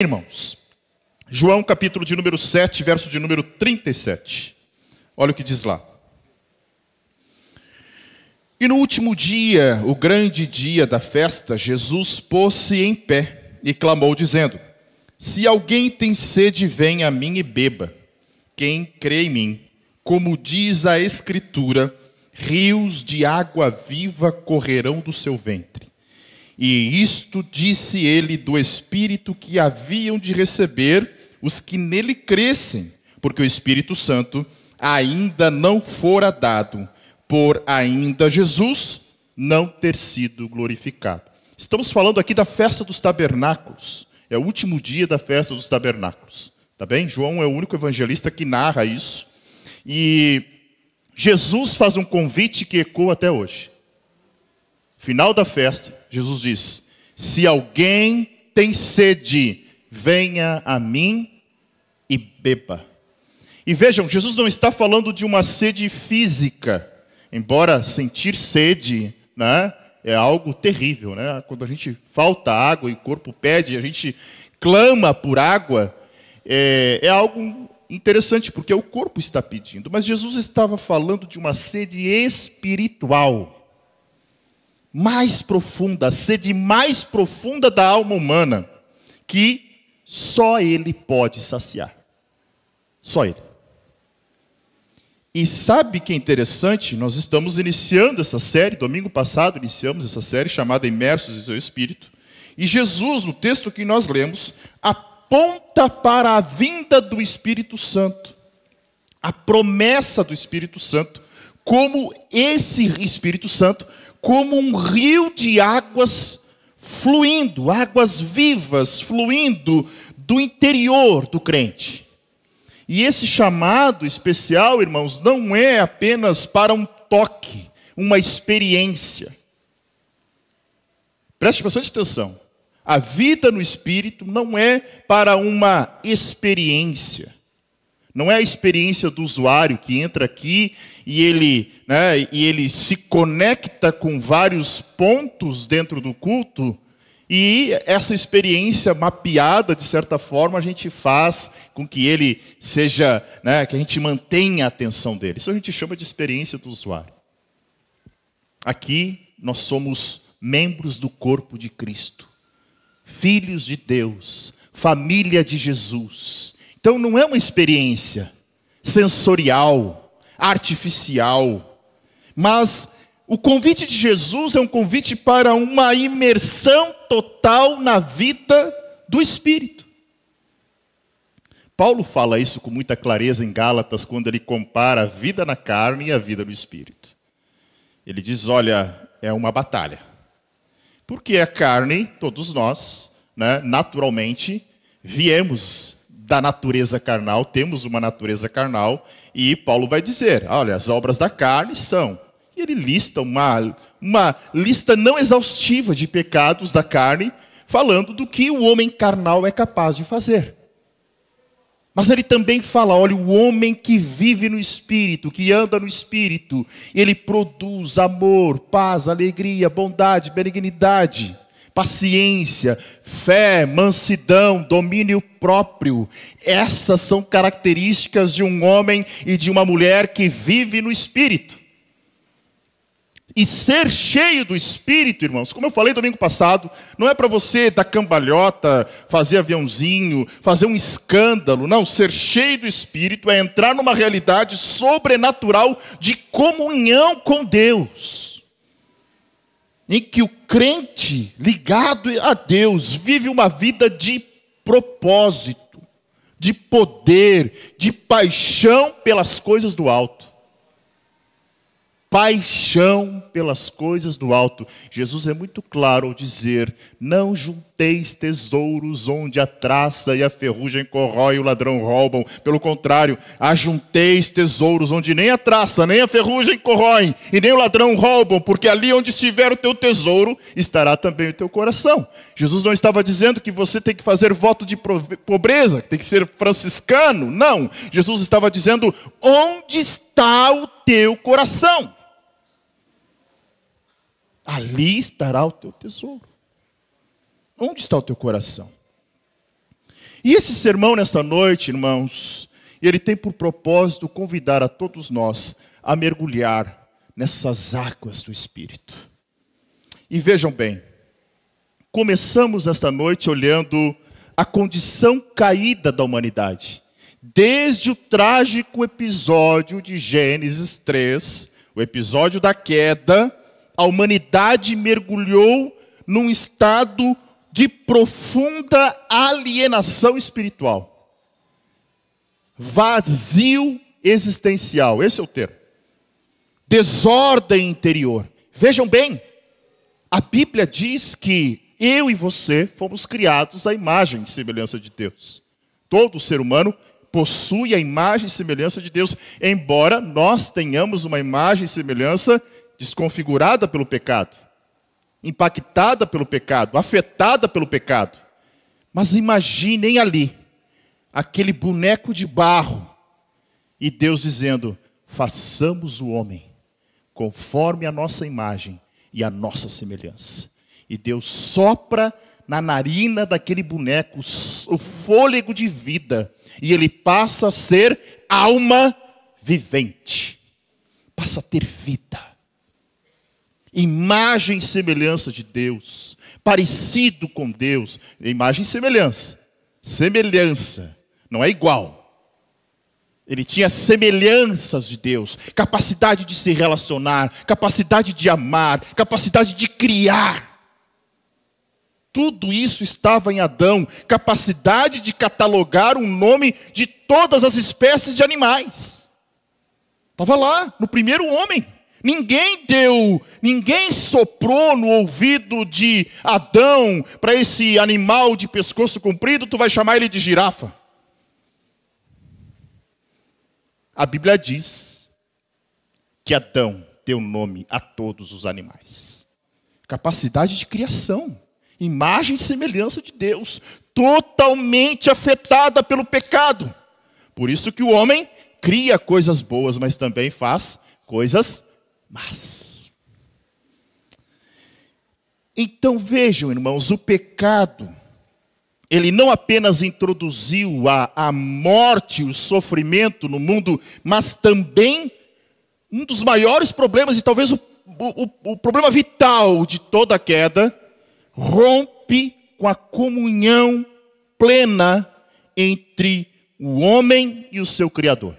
Irmãos, João capítulo de número 7, verso de número 37. Olha o que diz lá. E no último dia, o grande dia da festa, Jesus pôs-se em pé e clamou dizendo: se alguém tem sede, venha a mim e beba. Quem crê em mim, como diz a Escritura, rios de água viva correrão do seu ventre. E isto disse ele do Espírito que haviam de receber os que nele crescem, porque o Espírito Santo ainda não fora dado, por ainda Jesus não ter sido glorificado. Estamos falando aqui da festa dos tabernáculos. É o último dia da festa dos tabernáculos. Tá bem? João é o único evangelista que narra isso. E Jesus faz um convite que ecoa até hoje. Final da festa, Jesus diz: se alguém tem sede, venha a mim e beba. E vejam, Jesus não está falando de uma sede física, embora sentir sede, né, é algo terrível, né? Quando a gente falta água e o corpo pede, a gente clama por água, é algo interessante, porque o corpo está pedindo. Mas Jesus estava falando de uma sede espiritual, mais profunda, a sede mais profunda da alma humana, que só Ele pode saciar. Só Ele. E sabe que é interessante? Nós estamos iniciando essa série, domingo passado iniciamos essa série chamada Imersos em Seu Espírito. E Jesus, no texto que nós lemos, aponta para a vinda do Espírito Santo. A promessa do Espírito Santo, como esse Espírito Santo, como um rio de águas fluindo, águas vivas fluindo do interior do crente. E esse chamado especial, irmãos, não é apenas para um toque, uma experiência. Preste bastante atenção. A vida no Espírito não é para uma experiência. Não é a experiência do usuário que entra aqui e ele se conecta com vários pontos dentro do culto, e essa experiência mapeada, de certa forma, a gente faz com que ele seja, que a gente mantenha a atenção dele. Isso a gente chama de experiência do usuário. Aqui nós somos membros do corpo de Cristo, filhos de Deus, família de Jesus. Então não é uma experiência sensorial, artificial, mas o convite de Jesus é um convite para uma imersão total na vida do Espírito. Paulo fala isso com muita clareza em Gálatas, quando ele compara a vida na carne e a vida no Espírito. Ele diz, olha, é uma batalha. Porque a carne, todos nós, naturalmente, viemos da natureza carnal, temos uma natureza carnal, e Paulo vai dizer, olha, as obras da carne são... E ele lista uma lista não exaustiva de pecados da carne, falando do que o homem carnal é capaz de fazer. Mas ele também fala, olha, o homem que vive no Espírito, que anda no Espírito, ele produz amor, paz, alegria, bondade, benignidade, paciência, fé, mansidão, domínio próprio. Essas são características de um homem e de uma mulher que vive no Espírito. E ser cheio do Espírito, irmãos, como eu falei domingo passado, não é para você dar cambalhota, fazer aviãozinho, fazer um escândalo. Não, ser cheio do Espírito é entrar numa realidade sobrenatural de comunhão com Deus. Em que o crente ligado a Deus vive uma vida de propósito, de poder, de paixão pelas coisas do alto. Paixão pelas coisas do alto. Jesus é muito claro ao dizer, não junteis tesouros onde a traça e a ferrugem corrói e o ladrão roubam. Pelo contrário, ajunteis tesouros onde nem a traça, nem a ferrugem corroem e nem o ladrão roubam, porque ali onde estiver o teu tesouro, estará também o teu coração. Jesus não estava dizendo que você tem que fazer voto de pobreza, que tem que ser franciscano. Não. Jesus estava dizendo, onde está o teu coração? Ali estará o teu tesouro. Onde está o teu coração? E esse sermão nessa noite, irmãos, ele tem por propósito convidar a todos nós a mergulhar nessas águas do Espírito. E vejam bem, começamos esta noite olhando a condição caída da humanidade. Desde o trágico episódio de Gênesis 3, o episódio da queda, a humanidade mergulhou num estado de profunda alienação espiritual. Vazio existencial, esse é o termo. Desordem interior. Vejam bem, a Bíblia diz que eu e você fomos criados à imagem e semelhança de Deus. Todo ser humano possui a imagem e semelhança de Deus, embora nós tenhamos uma imagem e semelhança desconfigurada pelo pecado, impactada pelo pecado, afetada pelo pecado. Mas imaginem ali, aquele boneco de barro, e Deus dizendo, façamos o homem conforme a nossa imagem e a nossa semelhança. E Deus sopra na narina daquele boneco o fôlego de vida, e ele passa a ser alma vivente, passa a ter vida. Imagem e semelhança de Deus, parecido com Deus. Imagem e semelhança. Semelhança, não é igual. Ele tinha semelhanças de Deus, capacidade de se relacionar, capacidade de amar, capacidade de criar. Tudo isso estava em Adão, capacidade de catalogar um nome de todas as espécies de animais. Estava lá, no primeiro homem. Ninguém soprou no ouvido de Adão para esse animal de pescoço comprido, tu vai chamar ele de girafa. A Bíblia diz que Adão deu nome a todos os animais. Capacidade de criação, imagem e semelhança de Deus, totalmente afetada pelo pecado. Por isso que o homem cria coisas boas, mas também faz coisas más. Então vejam, irmãos, o pecado, ele não apenas introduziu a morte, o sofrimento no mundo, mas também um dos maiores problemas, e talvez o problema vital de toda a queda, rompe com a comunhão plena entre o homem e o seu Criador.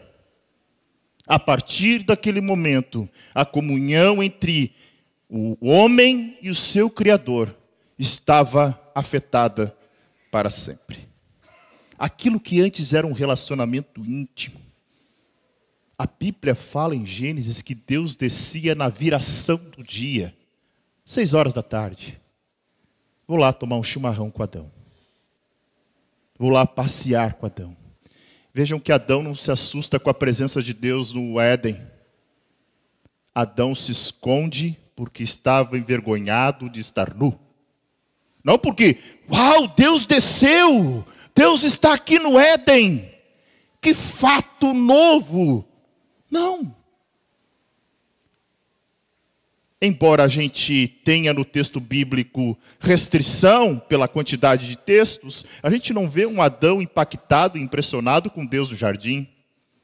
A partir daquele momento, a comunhão entre o homem e o seu Criador estava afetada para sempre. Aquilo que antes era um relacionamento íntimo, a Bíblia fala em Gênesis que Deus descia na viração do dia, 6 horas da tarde. Vou lá tomar um chimarrão com Adão. Vou lá passear com Adão. Vejam que Adão não se assusta com a presença de Deus no Éden. Adão se esconde porque estava envergonhado de estar nu. Não porque, uau, Deus desceu, Deus está aqui no Éden. Que fato novo. Não. Embora a gente tenha no texto bíblico restrição pela quantidade de textos, a gente não vê um Adão impactado, impressionado com Deus no jardim.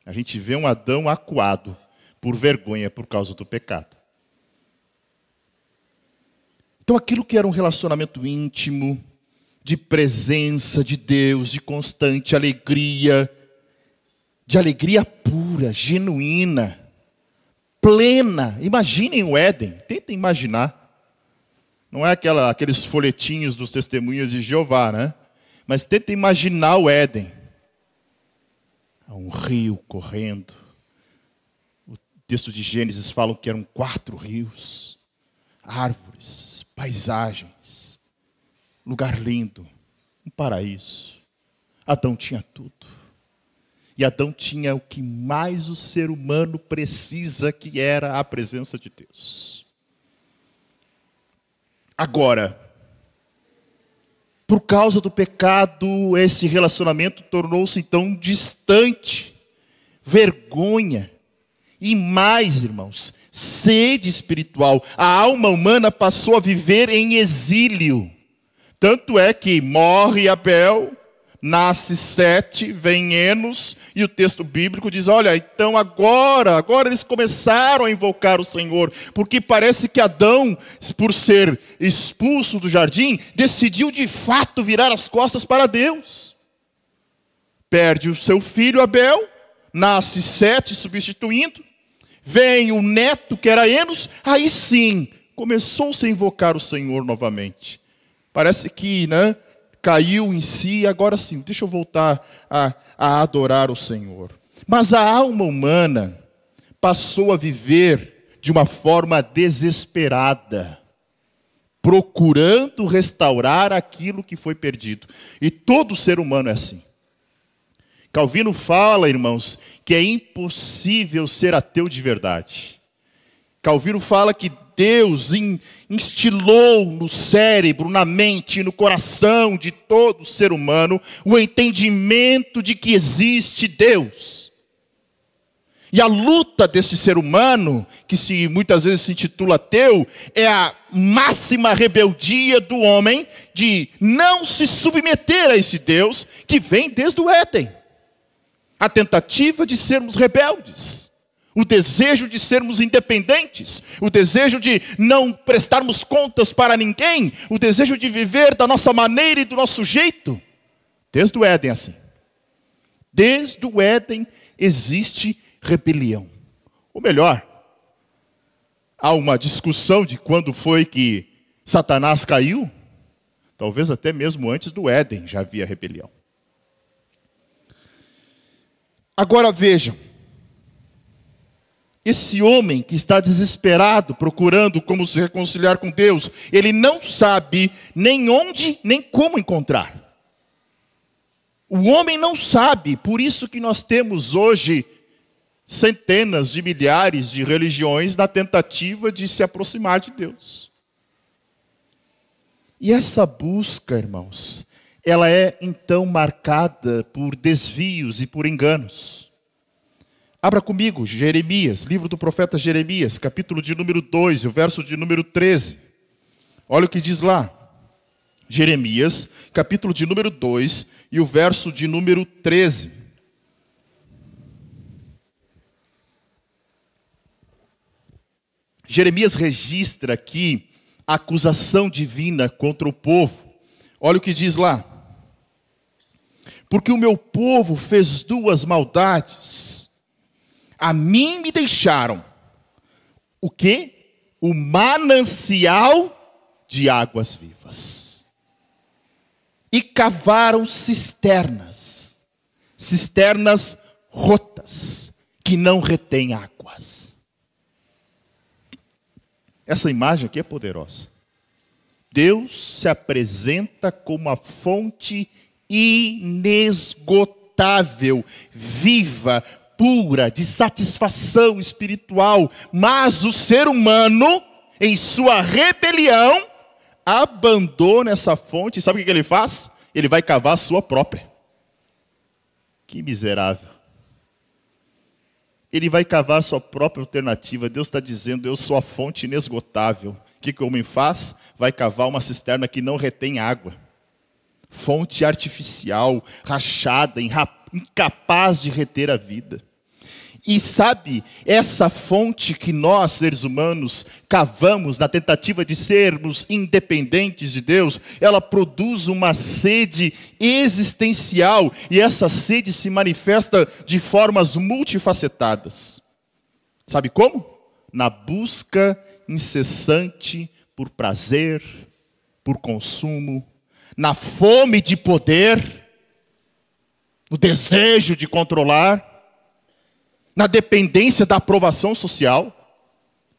A gente vê um Adão acuado por vergonha por causa do pecado. Então aquilo que era um relacionamento íntimo, de presença de Deus, de constante alegria, de alegria pura, genuína, plena. Imaginem o Éden, tentem imaginar. Não é aqueles folhetinhos dos testemunhas de Jeová, né? Mas tentem imaginar o Éden. Há um rio correndo. O texto de Gênesis fala que eram 4 rios. Árvores, paisagens, lugar lindo, um paraíso. Adão tinha tudo. E Adão tinha o que mais o ser humano precisa, que era a presença de Deus. Agora, por causa do pecado, esse relacionamento tornou-se tão distante, vergonha, e mais, irmãos, sede espiritual. A alma humana passou a viver em exílio. Tanto é que morre Abel, Nasce Sete, vem Enos, e o texto bíblico diz, olha, então agora eles começaram a invocar o Senhor, porque parece que Adão, por ser expulso do jardim, decidiu de fato virar as costas para Deus. Perde o seu filho Abel, nasce Sete substituindo, vem o neto que era Enos, aí sim, começou-se a invocar o Senhor novamente. Parece que, caiu em si, agora sim, deixa eu voltar a adorar o Senhor. Mas a alma humana passou a viver de uma forma desesperada, procurando restaurar aquilo que foi perdido. E todo ser humano é assim. Calvino fala, irmãos, que é impossível ser ateu de verdade. Calvino fala que Deus instilou no cérebro, na mente, no coração de todo ser humano o entendimento de que existe Deus. E a luta desse ser humano, que muitas vezes se intitula ateu, é a máxima rebeldia do homem de não se submeter a esse Deus que vem desde o Éden. A tentativa de sermos rebeldes. O desejo de sermos independentes, o desejo de não prestarmos contas para ninguém, o desejo de viver da nossa maneira e do nosso jeito. Desde o Éden assim. Desde o Éden existe rebelião. Ou melhor, há uma discussão de quando foi que Satanás caiu. Talvez até mesmo antes do Éden já havia rebelião. Agora vejam. Esse homem que está desesperado, procurando como se reconciliar com Deus, ele não sabe nem onde, nem como encontrar. O homem não sabe, por isso que nós temos hoje centenas de milhares de religiões na tentativa de se aproximar de Deus. E essa busca, irmãos, ela é então marcada por desvios e por enganos. Abra comigo, Jeremias, livro do profeta Jeremias, capítulo de número 2, o verso de número 13. Olha o que diz lá. Jeremias, capítulo de número 2, e o verso de número 13. Jeremias registra aqui a acusação divina contra o povo. Olha o que diz lá. Porque o meu povo fez duas maldades. A mim me deixaram, o quê? O manancial de águas vivas. E cavaram cisternas rotas, que não retêm águas. Essa imagem aqui é poderosa. Deus se apresenta como a fonte inesgotável, viva, pura, de satisfação espiritual, mas o ser humano, em sua rebelião, abandona essa fonte. Sabe o que ele faz? Ele vai cavar a sua própria. Que miserável. Ele vai cavar a sua própria alternativa. Deus está dizendo, eu sou a fonte inesgotável. O que o homem faz? Vai cavar uma cisterna que não retém água. Fonte artificial, rachada, incapaz de reter a vida. E sabe, essa fonte que nós, seres humanos, cavamos na tentativa de sermos independentes de Deus, ela produz uma sede existencial, e essa sede se manifesta de formas multifacetadas. Sabe como? Na busca incessante por prazer, por consumo, na fome de poder, no desejo de controlar, na dependência da aprovação social.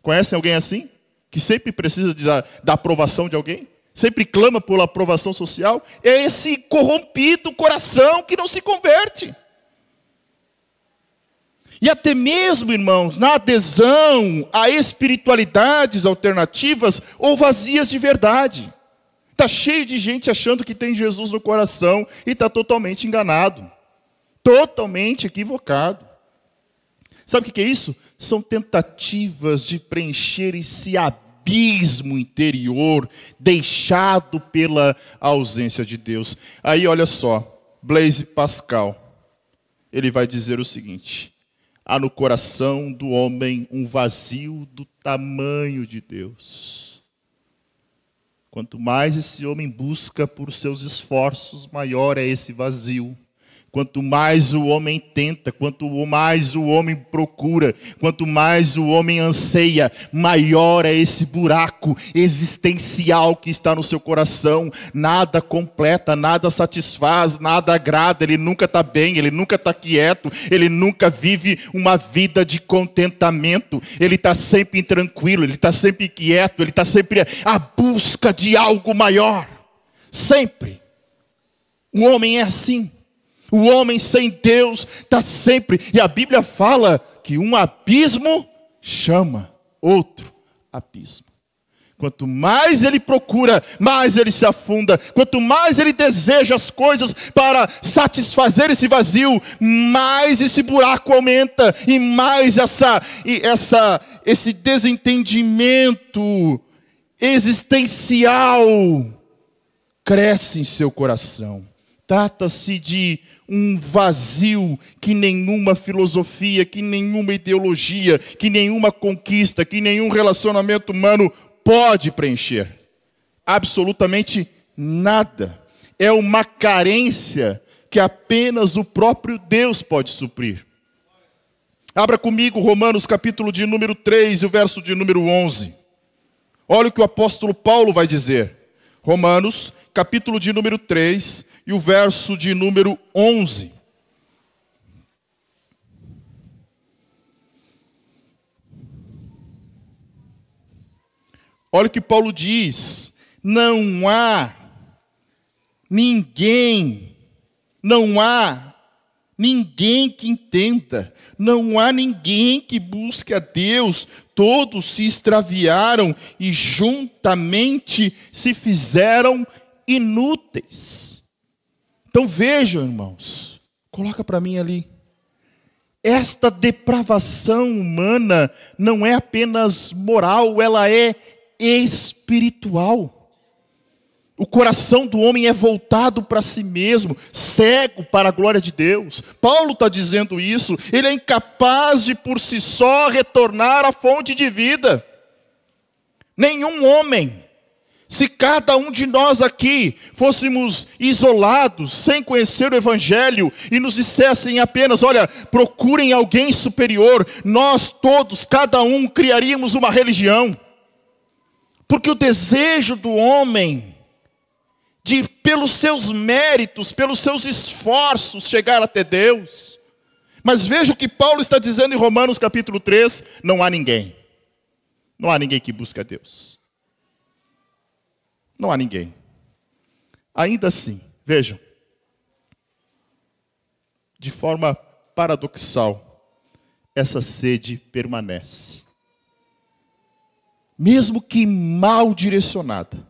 Conhecem alguém assim? Que sempre precisa da aprovação de alguém? Sempre clama por aprovação social? É esse corrompido coração que não se converte. E até mesmo, irmãos, na adesão a espiritualidades alternativas ou vazias de verdade. Está cheio de gente achando que tem Jesus no coração e está totalmente enganado. Totalmente equivocado. Sabe o que é isso? São tentativas de preencher esse abismo interior deixado pela ausência de Deus. Aí olha só, Blaise Pascal, ele vai dizer o seguinte: há no coração do homem um vazio do tamanho de Deus. Quanto mais esse homem busca por seus esforços, maior é esse vazio. Quanto mais o homem tenta, quanto mais o homem procura, quanto mais o homem anseia, maior é esse buraco existencial que está no seu coração. Nada completa, nada satisfaz, nada agrada. Ele nunca está bem, ele nunca está quieto, ele nunca vive uma vida de contentamento. Ele está sempre intranquilo, ele está sempre quieto, ele está sempre à busca de algo maior. Sempre. O homem é assim. O homem sem Deus está sempre, e a Bíblia fala que um abismo chama outro abismo. Quanto mais ele procura, mais ele se afunda. Quanto mais ele deseja as coisas para satisfazer esse vazio, mais esse buraco aumenta, e mais esse desentendimento existencial cresce em seu coração. Trata-se de um vazio que nenhuma filosofia, que nenhuma ideologia, que nenhuma conquista, que nenhum relacionamento humano pode preencher. Absolutamente nada. É uma carência que apenas o próprio Deus pode suprir. Abra comigo Romanos capítulo de número 3 e o verso de número 11. Olha o que o apóstolo Paulo vai dizer. Romanos capítulo de número 3 e o verso de número 11. Olha o que Paulo diz: não há ninguém que entenda, não há ninguém que busque a Deus. Todos se extraviaram e juntamente se fizeram inúteis. Então vejam, irmãos, coloca para mim ali. Esta depravação humana não é apenas moral, ela é espiritual. O coração do homem é voltado para si mesmo, cego para a glória de Deus. Paulo está dizendo isso. Ele é incapaz de por si só retornar à fonte de vida. Nenhum homem. Se cada um de nós aqui fôssemos isolados, sem conhecer o Evangelho, e nos dissessem apenas, olha, procurem alguém superior, nós todos, cada um, criaríamos uma religião. Porque o desejo do homem de, pelos seus méritos, pelos seus esforços, chegar até Deus. Mas veja o que Paulo está dizendo em Romanos capítulo 3, não há ninguém. Não há ninguém que busque a Deus. Não há ninguém. Ainda assim, vejam, de forma paradoxal, essa sede permanece. Mesmo que mal direcionada,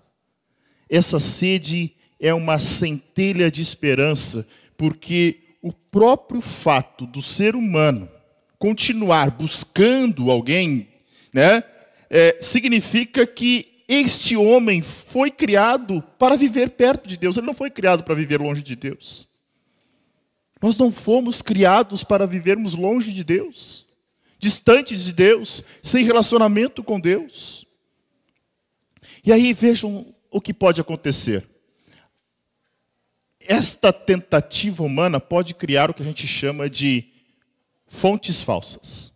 essa sede é uma centelha de esperança, porque o próprio fato do ser humano continuar buscando alguém, significa que este homem foi criado para viver perto de Deus. Ele não foi criado para viver longe de Deus. Nós não fomos criados para vivermos longe de Deus, distantes de Deus, sem relacionamento com Deus. E aí vejam o que pode acontecer. Esta tentativa humana pode criar o que a gente chama de fontes falsas.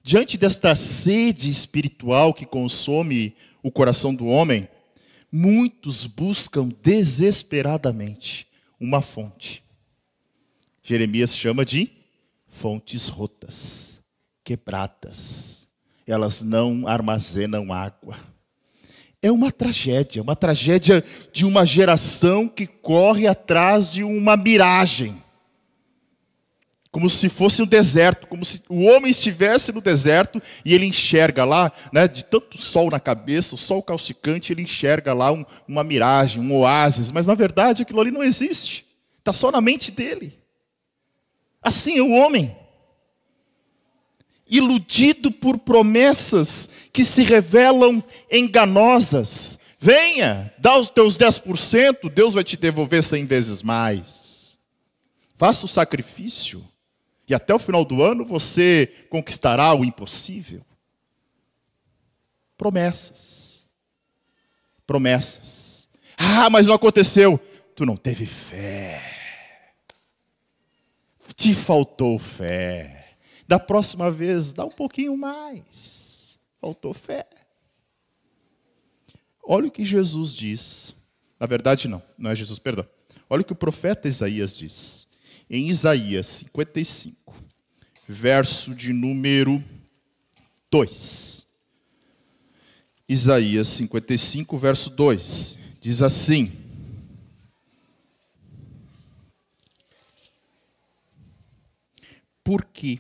Diante desta sede espiritual que consome o coração do homem, muitos buscam desesperadamente uma fonte. Jeremias chama de fontes rotas, quebradas. Elas não armazenam água. É uma tragédia de uma geração que corre atrás de uma miragem. Como se fosse um deserto, como se o homem estivesse no deserto e ele enxerga lá, de tanto sol na cabeça, o sol causticante, ele enxerga lá uma miragem, um oásis, mas na verdade aquilo ali não existe, está só na mente dele. Assim é o homem, iludido por promessas que se revelam enganosas. Venha, dá os teus 10%, Deus vai te devolver 100 vezes mais. faça o sacrifício, e até o final do ano você conquistará o impossível. Promessas. Promessas. Ah, mas não aconteceu. Tu não teve fé. Te faltou fé. Da próxima vez, dá um pouquinho mais. Faltou fé. Olha o que Jesus diz. Na verdade, não é Jesus, perdão. Olha o que o profeta Isaías diz. Em Isaías 55, verso de número 2. Isaías 55, verso 2. Diz assim: porque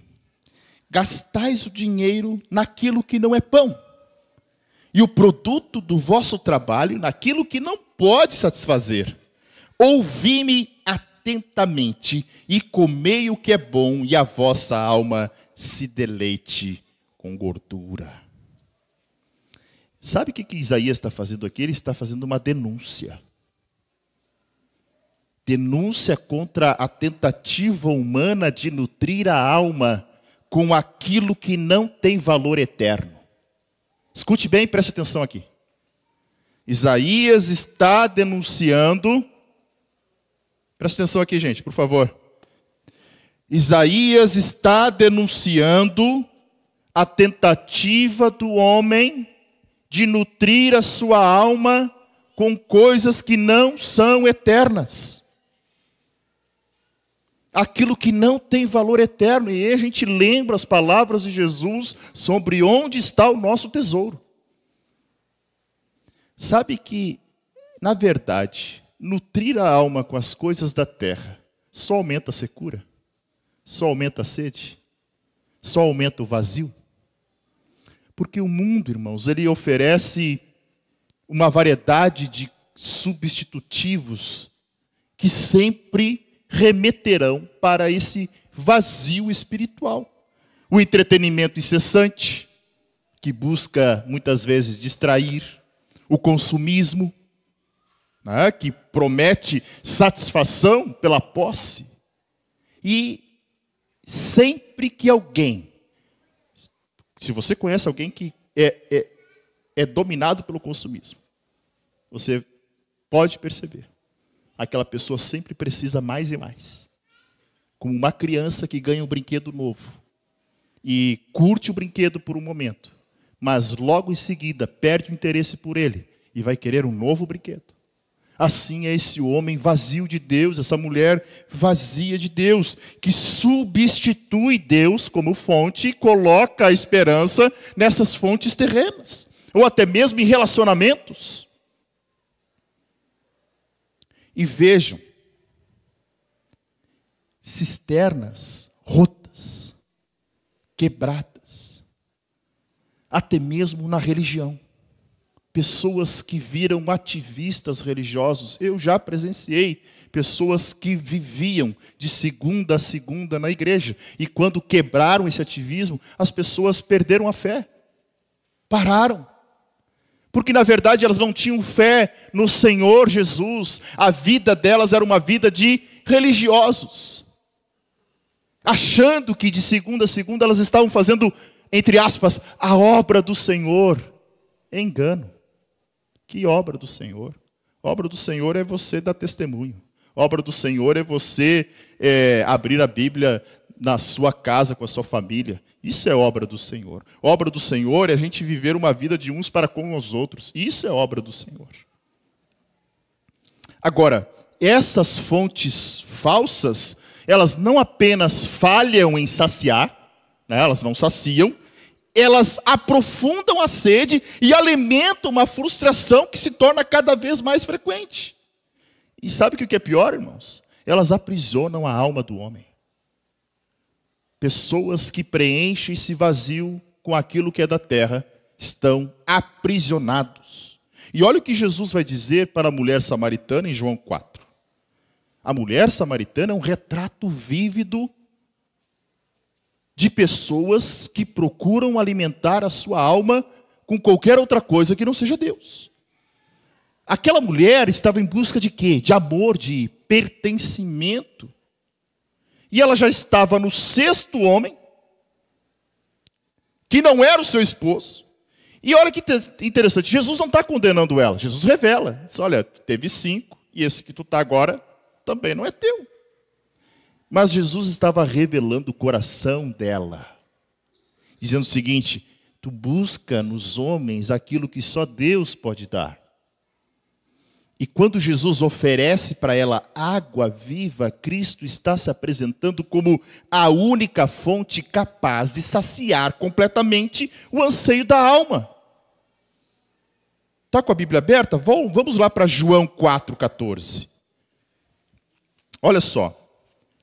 gastais o dinheiro naquilo que não é pão, e o produto do vosso trabalho naquilo que não pode satisfazer. Ouvi-me atentamente, e comei o que é bom, e a vossa alma se deleite com gordura. Sabe o que Isaías está fazendo aqui? Ele está fazendo uma denúncia. Denúncia contra a tentativa humana de nutrir a alma com aquilo que não tem valor eterno. Escute bem e preste atenção aqui. Isaías está denunciando. Preste atenção aqui, gente, por favor. Isaías está denunciando a tentativa do homem de nutrir a sua alma com coisas que não são eternas. Aquilo que não tem valor eterno. E aí a gente lembra as palavras de Jesus sobre onde está o nosso tesouro. Sabe que, na verdade, nutrir a alma com as coisas da terra só aumenta a secura, só aumenta a sede, só aumenta o vazio. Porque o mundo, irmãos, ele oferece uma variedade de substitutivos que sempre remeterão para esse vazio espiritual. O entretenimento incessante, que busca muitas vezes distrair, o consumismo, né, que promete satisfação pela posse. E sempre que alguém, se você conhece alguém que é dominado pelo consumismo, você pode perceber, aquela pessoa sempre precisa mais e mais. Como uma criança que ganha um brinquedo novo e curte o brinquedo por um momento, mas logo em seguida perde o interesse por ele e vai querer um novo brinquedo. Assim é esse homem vazio de Deus, essa mulher vazia de Deus, que substitui Deus como fonte e coloca a esperança nessas fontes terrenas, ou até mesmo em relacionamentos. E vejam, cisternas rotas, quebradas, até mesmo na religião. Pessoas que viram ativistas religiosos. Eu já presenciei pessoas que viviam de segunda a segunda na igreja. E quando quebraram esse ativismo, as pessoas perderam a fé. Pararam. Porque na verdade elas não tinham fé no Senhor Jesus. A vida delas era uma vida de religiosos. Achando que de segunda a segunda elas estavam fazendo, entre aspas, a obra do Senhor. Engano. Que obra do Senhor? Obra do Senhor é você dar testemunho. Obra do Senhor é você abrir a Bíblia na sua casa com a sua família. Isso é obra do Senhor. Obra do Senhor é a gente viver uma vida de uns para com os outros. Isso é obra do Senhor. Agora, essas fontes falsas, elas não apenas falham em saciar, né, elas não saciam, elas aprofundam a sede e alimentam uma frustração que se torna cada vez mais frequente. E sabe o que é pior, irmãos? Elas aprisionam a alma do homem. Pessoas que preenchem esse vazio com aquilo que é da terra estão aprisionados. E olha o que Jesus vai dizer para a mulher samaritana em João 4. A mulher samaritana é um retrato vívido de pessoas que procuram alimentar a sua alma com qualquer outra coisa que não seja Deus. Aquela mulher estava em busca de quê? De amor, de pertencimento. E ela já estava no sexto homem, que não era o seu esposo. E olha que interessante, Jesus não está condenando ela. Jesus revela. Diz, olha, teve 5, e esse que tu está agora também não é teu. Mas Jesus estava revelando o coração dela. Dizendo o seguinte, tu busca nos homens aquilo que só Deus pode dar. E quando Jesus oferece para ela água viva, Cristo está se apresentando como a única fonte capaz de saciar completamente o anseio da alma. Está com a Bíblia aberta? Vamos lá para João 4,14. Olha só.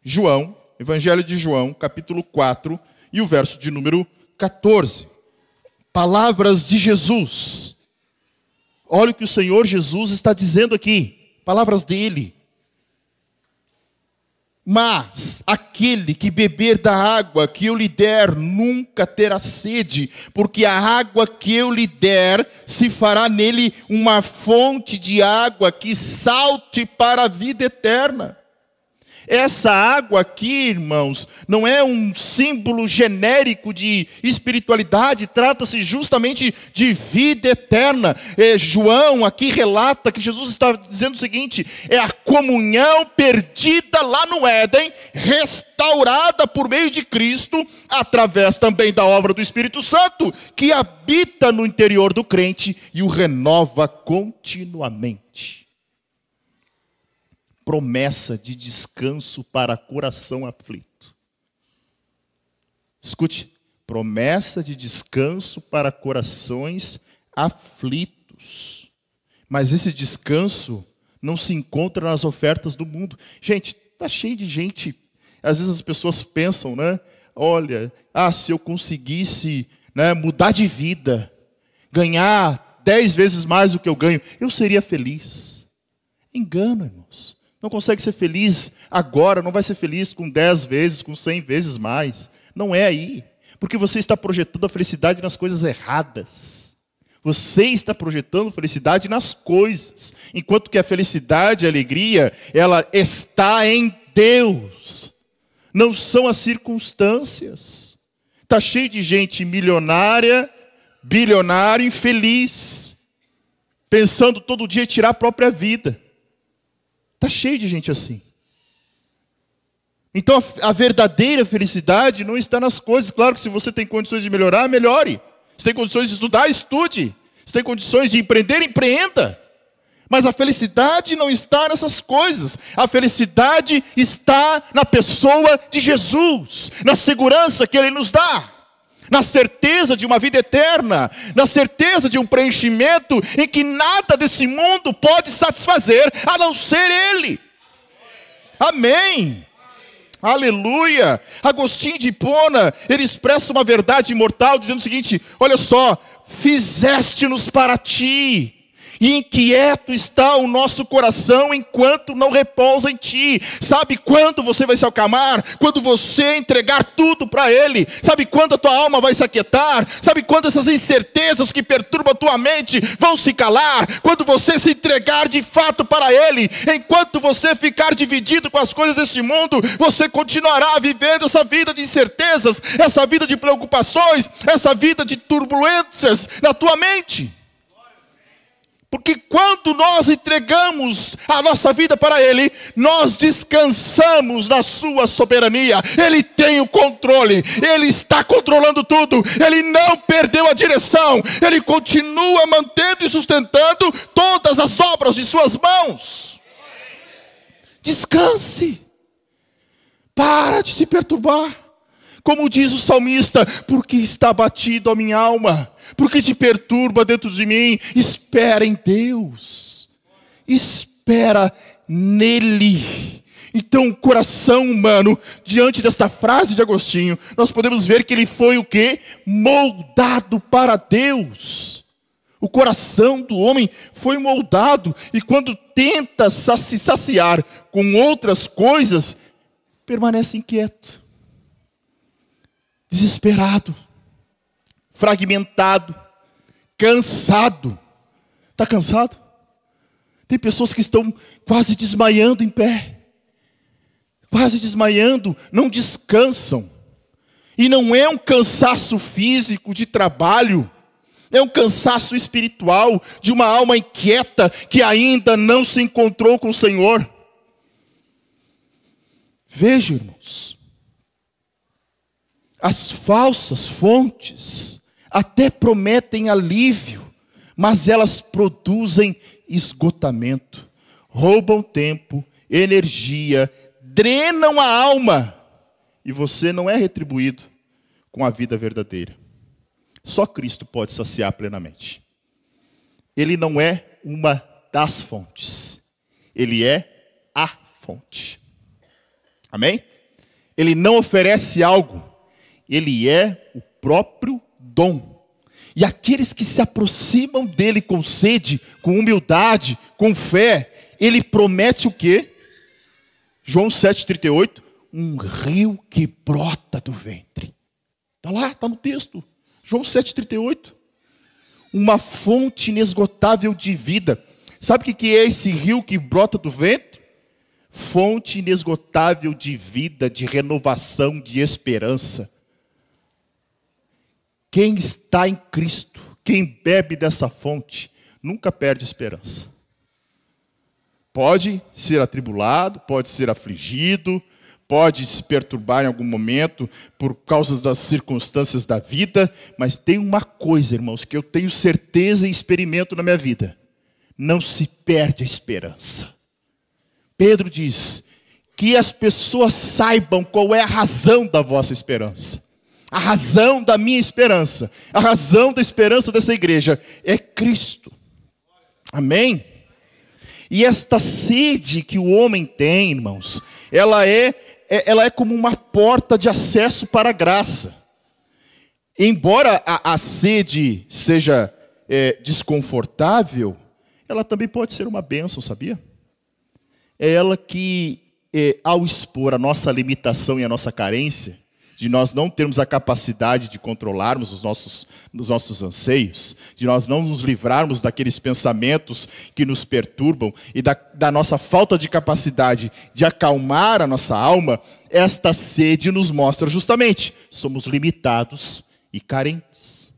João, Evangelho de João, capítulo 4, e o verso de número 14. Palavras de Jesus. Olha o que o Senhor Jesus está dizendo aqui. Palavras dele. Mas aquele que beber da água que eu lhe der nunca terá sede, porque a água que eu lhe der se fará nele uma fonte de água que salte para a vida eterna. Essa água aqui, irmãos, não é um símbolo genérico de espiritualidade, trata-se justamente de vida eterna. João aqui relata que Jesus está dizendo o seguinte, é a comunhão perdida lá no Éden, restaurada por meio de Cristo, através também da obra do Espírito Santo, que habita no interior do crente e o renova continuamente. Promessa de descanso para coração aflito. Escute, promessa de descanso para corações aflitos. Mas esse descanso não se encontra nas ofertas do mundo. Gente, está cheio de gente. Às vezes as pessoas pensam, né? Olha, se eu conseguisse, né, mudar de vida, ganhar 10 vezes mais do que eu ganho, eu seria feliz. Engano, irmãos. Não consegue ser feliz agora, não vai ser feliz com 10 vezes, com 100 vezes mais. Não é aí. Porque você está projetando a felicidade nas coisas erradas. Você está projetando felicidade nas coisas. Enquanto que a felicidade, a alegria, ela está em Deus. Não são as circunstâncias. Está cheio de gente milionária, bilionária, infeliz. Pensando todo dia em tirar a própria vida. Está cheio de gente assim. Então a verdadeira felicidade não está nas coisas. Claro que se você tem condições de melhorar, melhore. Se tem condições de estudar, estude. Se tem condições de empreender, empreenda. Mas a felicidade não está nessas coisas. A felicidade está na pessoa de Jesus. Na segurança que Ele nos dá. Na certeza de uma vida eterna, na certeza de um preenchimento em que nada desse mundo pode satisfazer, a não ser Ele. Amém. Aleluia. Agostinho de Hipona, ele expressa uma verdade imortal, dizendo o seguinte, olha só, fizeste-nos para ti. E inquieto está o nosso coração enquanto não repousa em ti. Sabe quando você vai se acalmar? Quando você entregar tudo para Ele. Sabe quando a tua alma vai se aquietar? Sabe quando essas incertezas que perturbam a tua mente vão se calar? Quando você se entregar de fato para Ele. Enquanto você ficar dividido com as coisas deste mundo, você continuará vivendo essa vida de incertezas, essa vida de preocupações, essa vida de turbulências na tua mente. Porque quando nós entregamos a nossa vida para Ele, nós descansamos na sua soberania. Ele tem o controle, Ele está controlando tudo, Ele não perdeu a direção, Ele continua mantendo e sustentando todas as obras de suas mãos. Descanse, para de se perturbar. Como diz o salmista, porque está abatido a minha alma, porque te perturba dentro de mim, espera em Deus, espera nele. Então o coração humano, diante desta frase de Agostinho, nós podemos ver que ele foi o quê? Moldado para Deus. O coração do homem foi moldado, e quando tenta se saciar com outras coisas, permanece inquieto. Desesperado, fragmentado, cansado. Está cansado? Tem pessoas que estão quase desmaiando em pé. quase desmaiando, não descansam. E não é um cansaço físico de trabalho, é um cansaço espiritual de uma alma inquieta que ainda não se encontrou com o Senhor. Veja, irmãos, as falsas fontes até prometem alívio, mas elas produzem esgotamento, roubam tempo, energia, drenam a alma, e você não é retribuído com a vida verdadeira. Só Cristo pode saciar plenamente. Ele não é uma das fontes, ele é a fonte. Amém? Ele não oferece algo, ele é o próprio dom. E aqueles que se aproximam dele com sede, com humildade, com fé, ele promete o quê? João 7,38, um rio que brota do ventre. Está lá, está no texto. João 7,38. Uma fonte inesgotável de vida. Sabe o que é esse rio que brota do ventre? Fonte inesgotável de vida, de renovação, de esperança. Quem está em Cristo, quem bebe dessa fonte, nunca perde esperança. Pode ser atribulado, pode ser afligido, pode se perturbar em algum momento por causa das circunstâncias da vida, mas tem uma coisa, irmãos, que eu tenho certeza e experimento na minha vida: não se perde a esperança. Pedro diz que as pessoas saibam qual é a razão da vossa esperança. A razão da minha esperança, a razão da esperança dessa igreja é Cristo. Amém? E esta sede que o homem tem, irmãos, ela é como uma porta de acesso para a graça. Embora a sede seja desconfortável, ela também pode ser uma bênção, sabia? É ela que, ao expor a nossa limitação e a nossa carência, de nós não termos a capacidade de controlarmos os nossos anseios, de nós não nos livrarmos daqueles pensamentos que nos perturbam e da nossa falta de capacidade de acalmar a nossa alma, esta sede nos mostra justamente, somos limitados e carentes.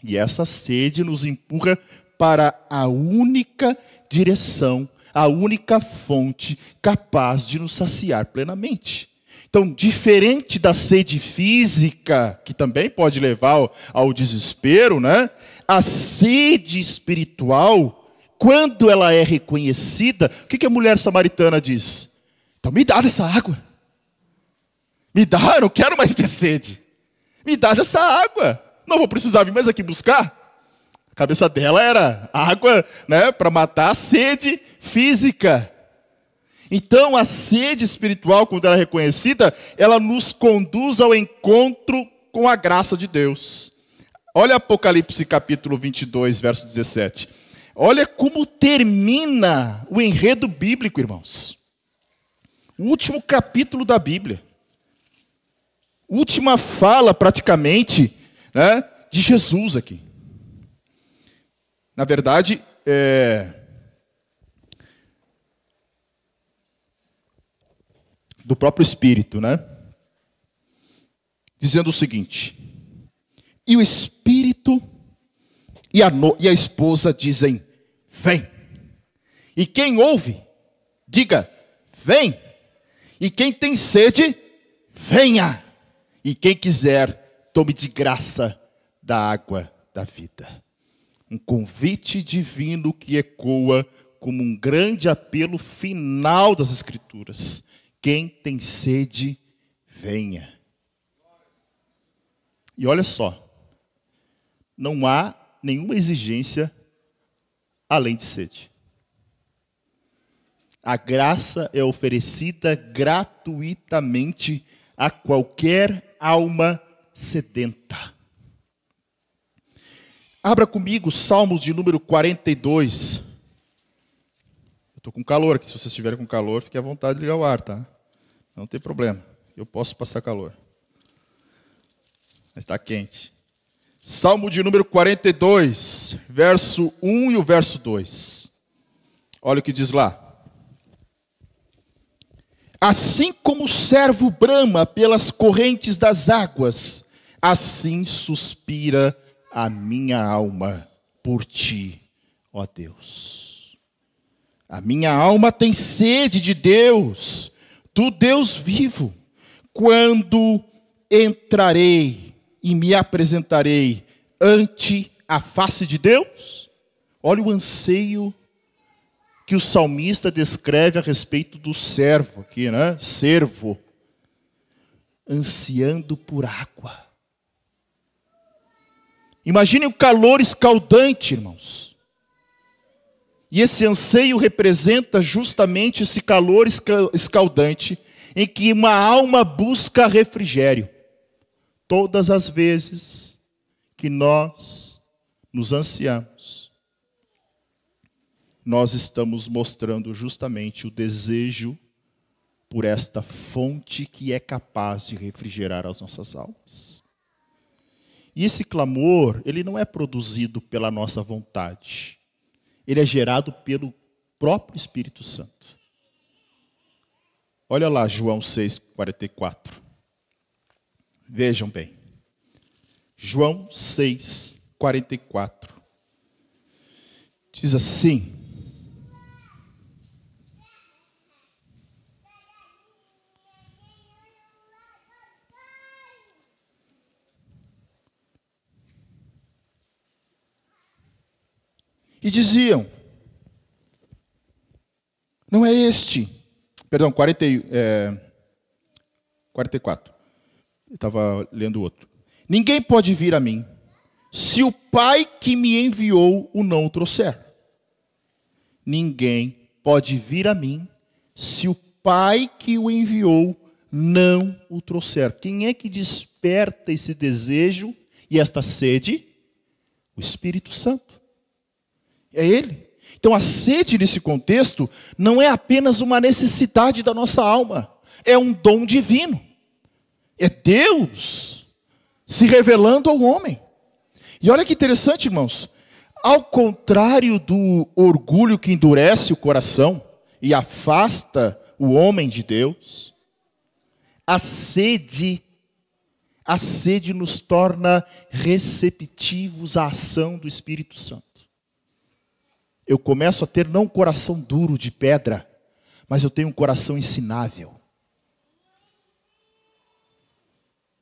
E essa sede nos empurra para a única direção, a única fonte capaz de nos saciar plenamente. Então, diferente da sede física, que também pode levar ao desespero, né? A sede espiritual, quando ela é reconhecida, o que a mulher samaritana diz? Então, me dá dessa água. Me dá, eu não quero mais ter sede. Me dá dessa água. Não vou precisar vir mais aqui buscar. A cabeça dela era água, né, para matar a sede física. Então, a sede espiritual, quando ela é reconhecida, ela nos conduz ao encontro com a graça de Deus. Olha Apocalipse capítulo 22, verso 17. Olha como termina o enredo bíblico, irmãos. O último capítulo da Bíblia. Última fala, praticamente, né, de Jesus aqui. Na verdade, do próprio Espírito, né? Dizendo o seguinte: e o Espírito e a esposa dizem, vem. E quem ouve, diga, vem. E quem tem sede, venha. E quem quiser, tome de graça da água da vida. Um convite divino que ecoa como um grande apelo final das Escrituras. Quem tem sede, venha. E olha só, não há nenhuma exigência além de sede. A graça é oferecida gratuitamente a qualquer alma sedenta. Abra comigo Salmos de número 42. Estou com calor aqui, se vocês estiverem com calor, fique à vontade de ligar o ar, tá? Não tem problema, eu posso passar calor. Mas está quente. Salmo de número 42, verso 1 e o verso 2. Olha o que diz lá. Assim como o servo brama pelas correntes das águas, assim suspira a minha alma por ti, ó Deus. A minha alma tem sede de Deus, do Deus vivo. Quando entrarei e me apresentarei ante a face de Deus? Olha o anseio que o salmista descreve a respeito do servo aqui, né? Servo, ansiando por água. Imagine o calor escaldante, irmãos. E esse anseio representa justamente esse calor escaldante em que uma alma busca refrigério. Todas as vezes que nós nos ansiamos, nós estamos mostrando justamente o desejo por esta fonte que é capaz de refrigerar as nossas almas. E esse clamor, ele não é produzido pela nossa vontade. Ele é gerado pelo próprio Espírito Santo. Olha lá João 6,44. Vejam bem. João 6,44. Diz assim: e diziam, não é este, perdão, 44, eu estava lendo outro. Ninguém pode vir a mim, se o Pai que me enviou o não o trouxer. Ninguém pode vir a mim, se o Pai que o enviou não o trouxer. Quem é que desperta esse desejo e esta sede? O Espírito Santo. É Ele. Então a sede nesse contexto não é apenas uma necessidade da nossa alma, é um dom divino. É Deus se revelando ao homem. E olha que interessante, irmãos. Ao contrário do orgulho que endurece o coração e afasta o homem de Deus, a sede nos torna receptivos à ação do Espírito Santo. Eu começo a ter não um coração duro de pedra, mas eu tenho um coração ensinável.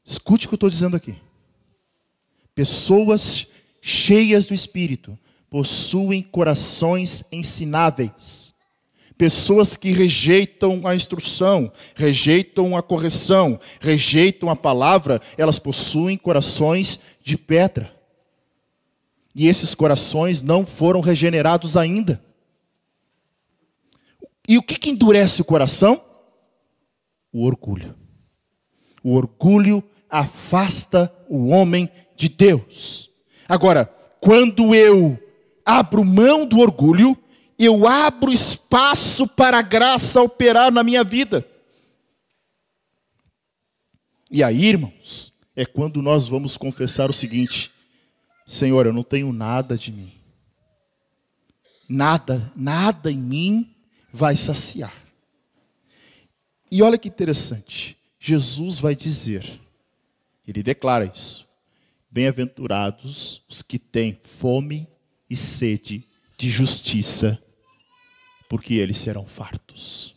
Escute o que eu estou dizendo aqui. Pessoas cheias do Espírito possuem corações ensináveis. Pessoas que rejeitam a instrução, rejeitam a correção, rejeitam a palavra, elas possuem corações de pedra. E esses corações não foram regenerados ainda. E o que endurece o coração? O orgulho. O orgulho afasta o homem de Deus. Agora, quando eu abro mão do orgulho, eu abro espaço para a graça operar na minha vida. E aí, irmãos, é quando nós vamos confessar o seguinte: Senhor, eu não tenho nada de mim. Nada em mim vai saciar. E olha que interessante. Jesus vai dizer, ele declara isso: bem-aventurados os que têm fome e sede de justiça, porque eles serão fartos.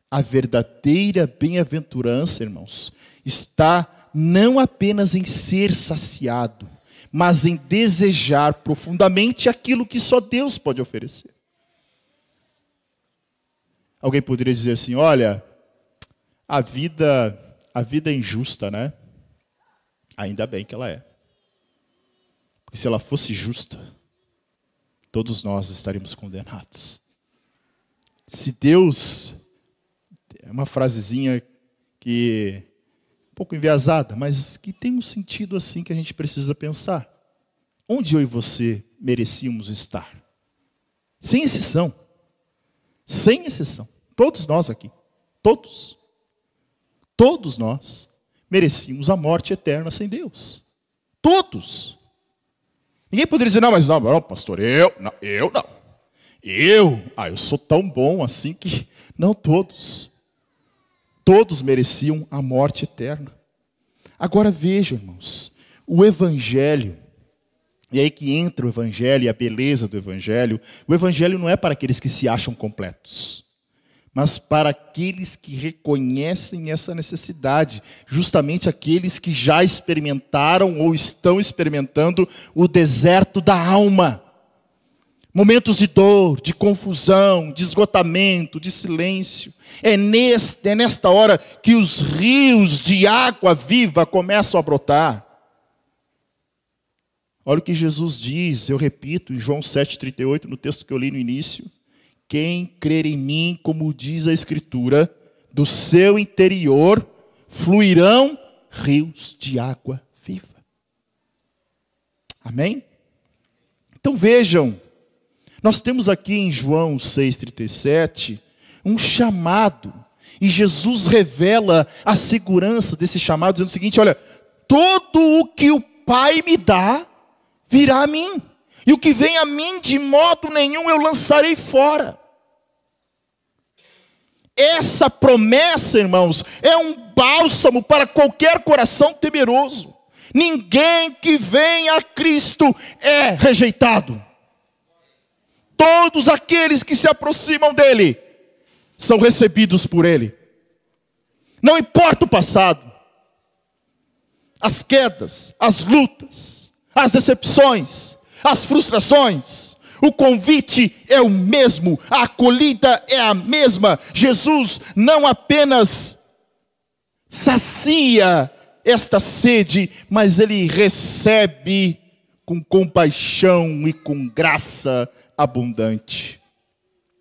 A verdadeira bem-aventurança, irmãos, está não apenas em ser saciado, mas em desejar profundamente aquilo que só Deus pode oferecer. Alguém poderia dizer assim: olha, a vida é injusta, né? Ainda bem que ela é. Porque se ela fosse justa, todos nós estaríamos condenados. Se Deus... É uma frasezinha que... um pouco enviesada, mas que tem um sentido assim que a gente precisa pensar. Onde eu e você merecíamos estar? Sem exceção. Sem exceção. Todos nós aqui. Todos. Todos nós merecíamos a morte eterna sem Deus. Todos. Ninguém poderia dizer, não, pastor, eu não. Eu sou tão bom assim que Não todos. Todos mereciam a morte eterna. Agora vejam, irmãos, o Evangelho, e aí que entra o Evangelho e a beleza do Evangelho. O Evangelho não é para aqueles que se acham completos, mas para aqueles que reconhecem essa necessidade, justamente aqueles que já experimentaram ou estão experimentando o deserto da alma. Momentos de dor, de confusão, de esgotamento, de silêncio. É nesta hora que os rios de água viva começam a brotar. Olha o que Jesus diz, eu repito, em João 7,38, no texto que eu li no início. Quem crer em mim, como diz a Escritura, do seu interior fluirão rios de água viva. Amém? Então vejam, nós temos aqui em João 6,37 um chamado, e Jesus revela a segurança desse chamado, dizendo o seguinte: olha, todo o que o Pai me dá, virá a mim, e o que vem a mim, de modo nenhum eu lançarei fora. Essa promessa, irmãos, é um bálsamo para qualquer coração temeroso. Ninguém que vem a Cristo é rejeitado. Todos aqueles que se aproximam dele são recebidos por ele. Não importa o passado, as quedas, as lutas, as decepções, as frustrações, o convite é o mesmo, a acolhida é a mesma. Jesus não apenas sacia esta sede, mas ele recebe com compaixão e com graça abundante.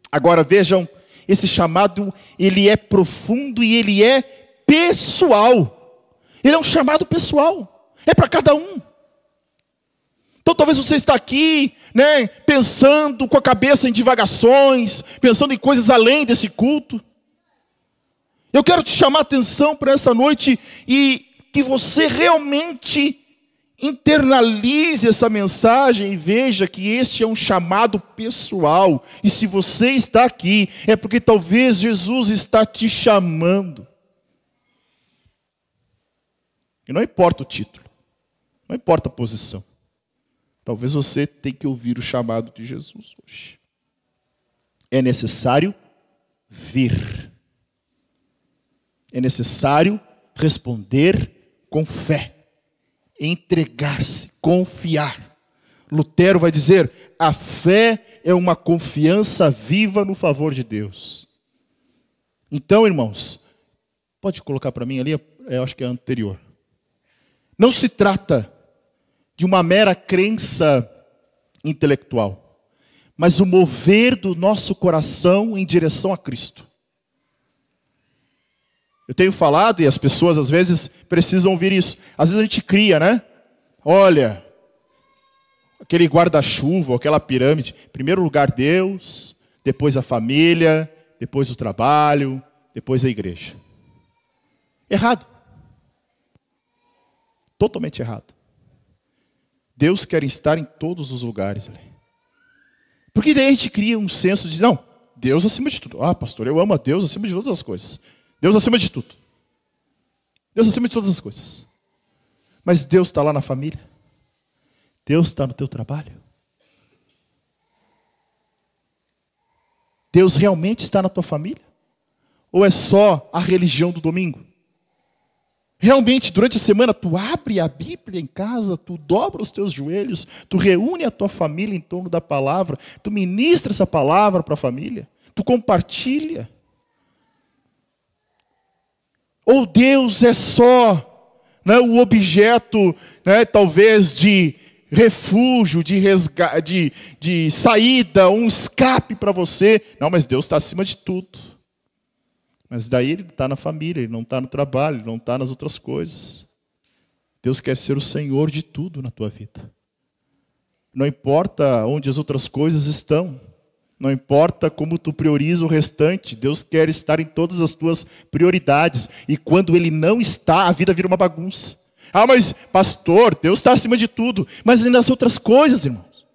Agora vejam, esse chamado, ele é profundo e ele é pessoal. Ele é um chamado pessoal, é para cada um. Então talvez você está aqui, né, pensando com a cabeça em divagações, pensando em coisas além desse culto. Eu quero te chamar a atenção para essa noite e que você realmente internalize essa mensagem e veja que este é um chamado pessoal. E se você está aqui, é porque talvez Jesus está te chamando. E não importa o título, não importa a posição. Talvez você tenha que ouvir o chamado de Jesus hoje. É necessário vir. É necessário responder com fé. Entregar-se, confiar. Lutero vai dizer, a fé é uma confiança viva no favor de Deus. Então, irmãos, pode colocar para mim ali, eu acho que é a anterior. Não se trata de uma mera crença intelectual, mas o mover do nosso coração em direção a Cristo. Eu tenho falado, e as pessoas às vezes precisam ouvir isso. Às vezes a gente cria, né? Olha, aquele guarda-chuva, aquela pirâmide. Em primeiro lugar Deus, depois a família, depois o trabalho, depois a igreja. Errado. Totalmente errado. Deus quer estar em todos os lugares. Porque daí a gente cria um senso de, não, Deus acima de tudo. Ah, pastor, eu amo a Deus acima de todas as coisas. Deus acima de tudo. Deus acima de todas as coisas. Mas Deus está lá na família. Deus está no teu trabalho. Deus realmente está na tua família? Ou é só a religião do domingo? Realmente, durante a semana, tu abre a Bíblia em casa, tu dobra os teus joelhos, tu reúne a tua família em torno da palavra, tu ministra essa palavra para a família, tu compartilha. Ou Deus é só, né, o objeto, né, talvez de refúgio, de saída, um escape para você. Não, mas Deus está acima de tudo. Mas daí ele está na família, ele não está no trabalho, ele não está nas outras coisas. Deus quer ser o Senhor de tudo na tua vida. Não importa onde as outras coisas estão. Não importa como tu prioriza o restante, Deus quer estar em todas as tuas prioridades. E quando Ele não está, a vida vira uma bagunça. Ah, mas pastor, Deus está acima de tudo. Mas e nas outras coisas, irmãos?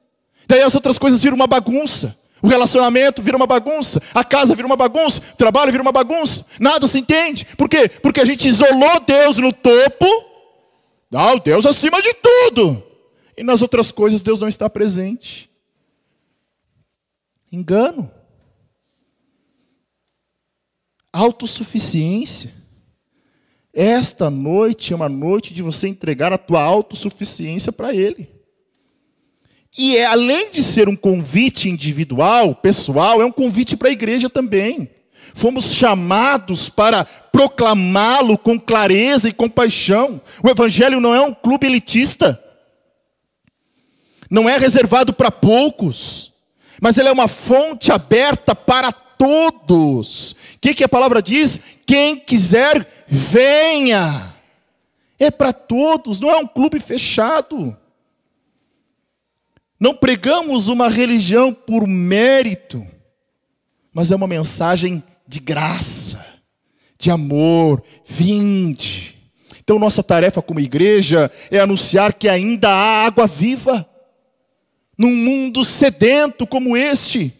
Daí as outras coisas viram uma bagunça. O relacionamento vira uma bagunça, a casa vira uma bagunça, o trabalho vira uma bagunça, nada se entende. Por quê? Porque a gente isolou Deus no topo, não, Deus acima de tudo. E nas outras coisas Deus não está presente. Engano. Autossuficiência. Esta noite é uma noite de você entregar a tua autossuficiência para Ele. E além de ser um convite individual, pessoal, é um convite para a igreja também. Fomos chamados para proclamá-lo com clareza e compaixão. O Evangelho não é um clube elitista. Não é reservado para poucos. Mas ele é uma fonte aberta para todos. O que a palavra diz? Quem quiser, venha. É para todos, não é um clube fechado. Não pregamos uma religião por mérito, mas é uma mensagem de graça, de amor, vinde. Então nossa tarefa como igreja é anunciar que ainda há água viva, num mundo sedento como este,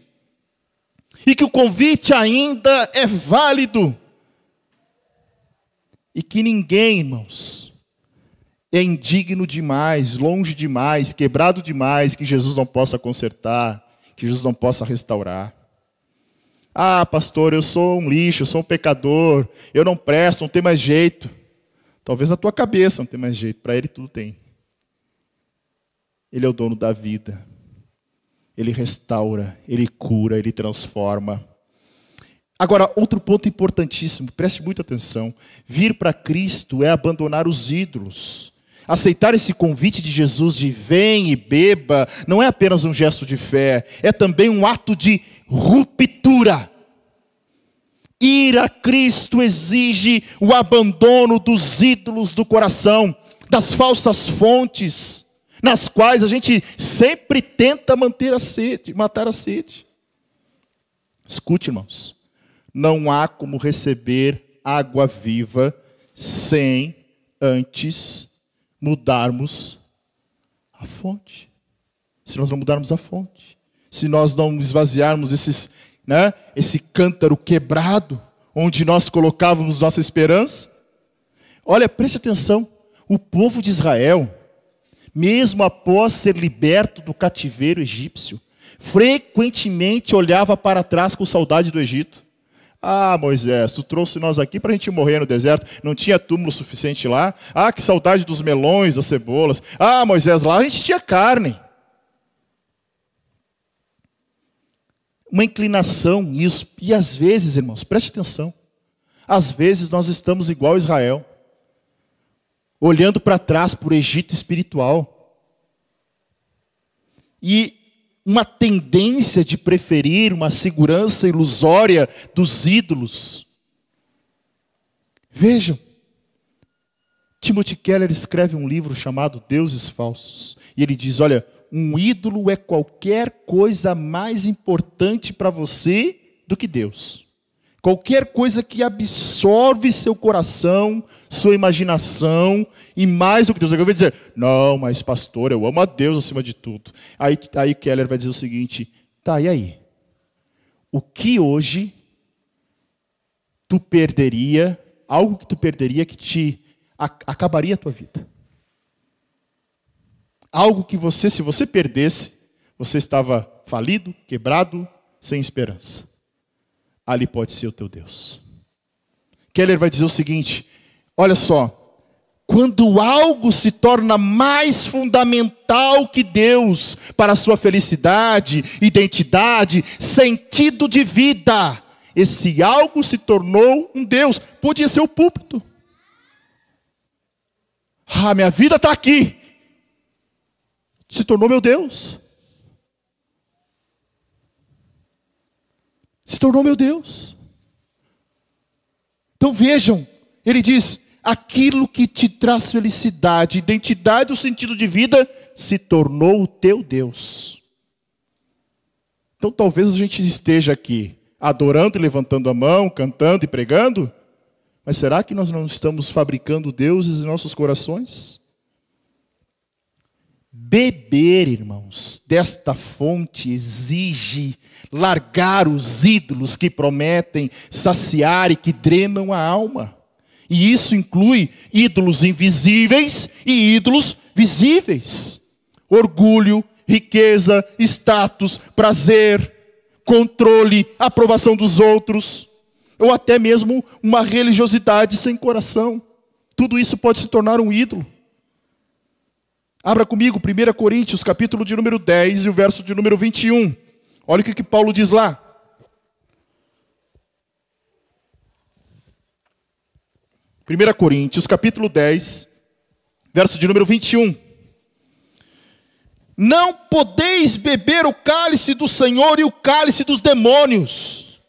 e que o convite ainda é válido, e que ninguém, irmãos, é indigno demais, longe demais, quebrado demais, que Jesus não possa consertar, que Jesus não possa restaurar. Ah, pastor, eu sou um lixo, eu sou um pecador, eu não presto, não tem mais jeito. Talvez na tua cabeça não tem mais jeito, para Ele tudo tem. Ele é o dono da vida. Ele restaura, Ele cura, Ele transforma. Agora, outro ponto importantíssimo, preste muita atenção. Vir para Cristo é abandonar os ídolos. Aceitar esse convite de Jesus de vem e beba, não é apenas um gesto de fé, é também um ato de ruptura. Ir a Cristo exige o abandono dos ídolos do coração, das falsas fontes, nas quais a gente sempre tenta matar a sede. Escute, irmãos, não há como receber água viva sem antes mudarmos a fonte. Se nós não mudarmos a fonte, se nós não esvaziarmos esse cântaro quebrado, onde nós colocávamos nossa esperança. Olha, preste atenção, o povo de Israel, mesmo após ser liberto do cativeiro egípcio, frequentemente olhava para trás com saudade do Egito. Ah, Moisés, tu trouxe nós aqui para a gente morrer no deserto. Não tinha túmulo suficiente lá. Ah, que saudade dos melões, das cebolas. Ah, Moisés, lá a gente tinha carne. Uma inclinação, e às vezes, irmãos, preste atenção. Às vezes nós estamos igual a Israel, olhando para trás para o Egito espiritual. E uma tendência de preferir uma segurança ilusória dos ídolos. Vejam, Timothy Keller escreve um livro chamado Deuses Falsos. E ele diz, olha, um ídolo é qualquer coisa mais importante para você do que Deus. Qualquer coisa que absorve seu coração, sua imaginação, e mais do que Deus. Eu vou dizer, não, mas pastor, eu amo a Deus acima de tudo. Aí Keller vai dizer o seguinte, tá, e aí? O que hoje tu perderia, algo que tu perderia que te acabaria a tua vida? Algo que você, se você perdesse, você estava falido, quebrado, sem esperança. Ali pode ser o teu Deus. Keller vai dizer o seguinte, olha só, quando algo se torna mais fundamental que Deus para a sua felicidade, identidade, sentido de vida, esse algo se tornou um Deus. Podia ser o púlpito. Ah, minha vida está aqui. Se tornou meu Deus. Se tornou meu Deus. Então vejam, ele diz, aquilo que te traz felicidade, identidade, o sentido de vida, se tornou o teu Deus. Então talvez a gente esteja aqui, adorando e levantando a mão, cantando e pregando, mas será que nós não estamos fabricando deuses em nossos corações? Beber, irmãos, desta fonte exige largar os ídolos que prometem saciar e que drenam a alma. E isso inclui ídolos invisíveis e ídolos visíveis. Orgulho, riqueza, status, prazer, controle, aprovação dos outros, ou até mesmo uma religiosidade sem coração. Tudo isso pode se tornar um ídolo. Abra comigo 1 Coríntios, capítulo de número 10 e o verso de número 21. Olha o que Paulo diz lá. 1 Coríntios, capítulo 10, verso de número 21. Não podeis beber o cálice do Senhor e o cálice dos demônios.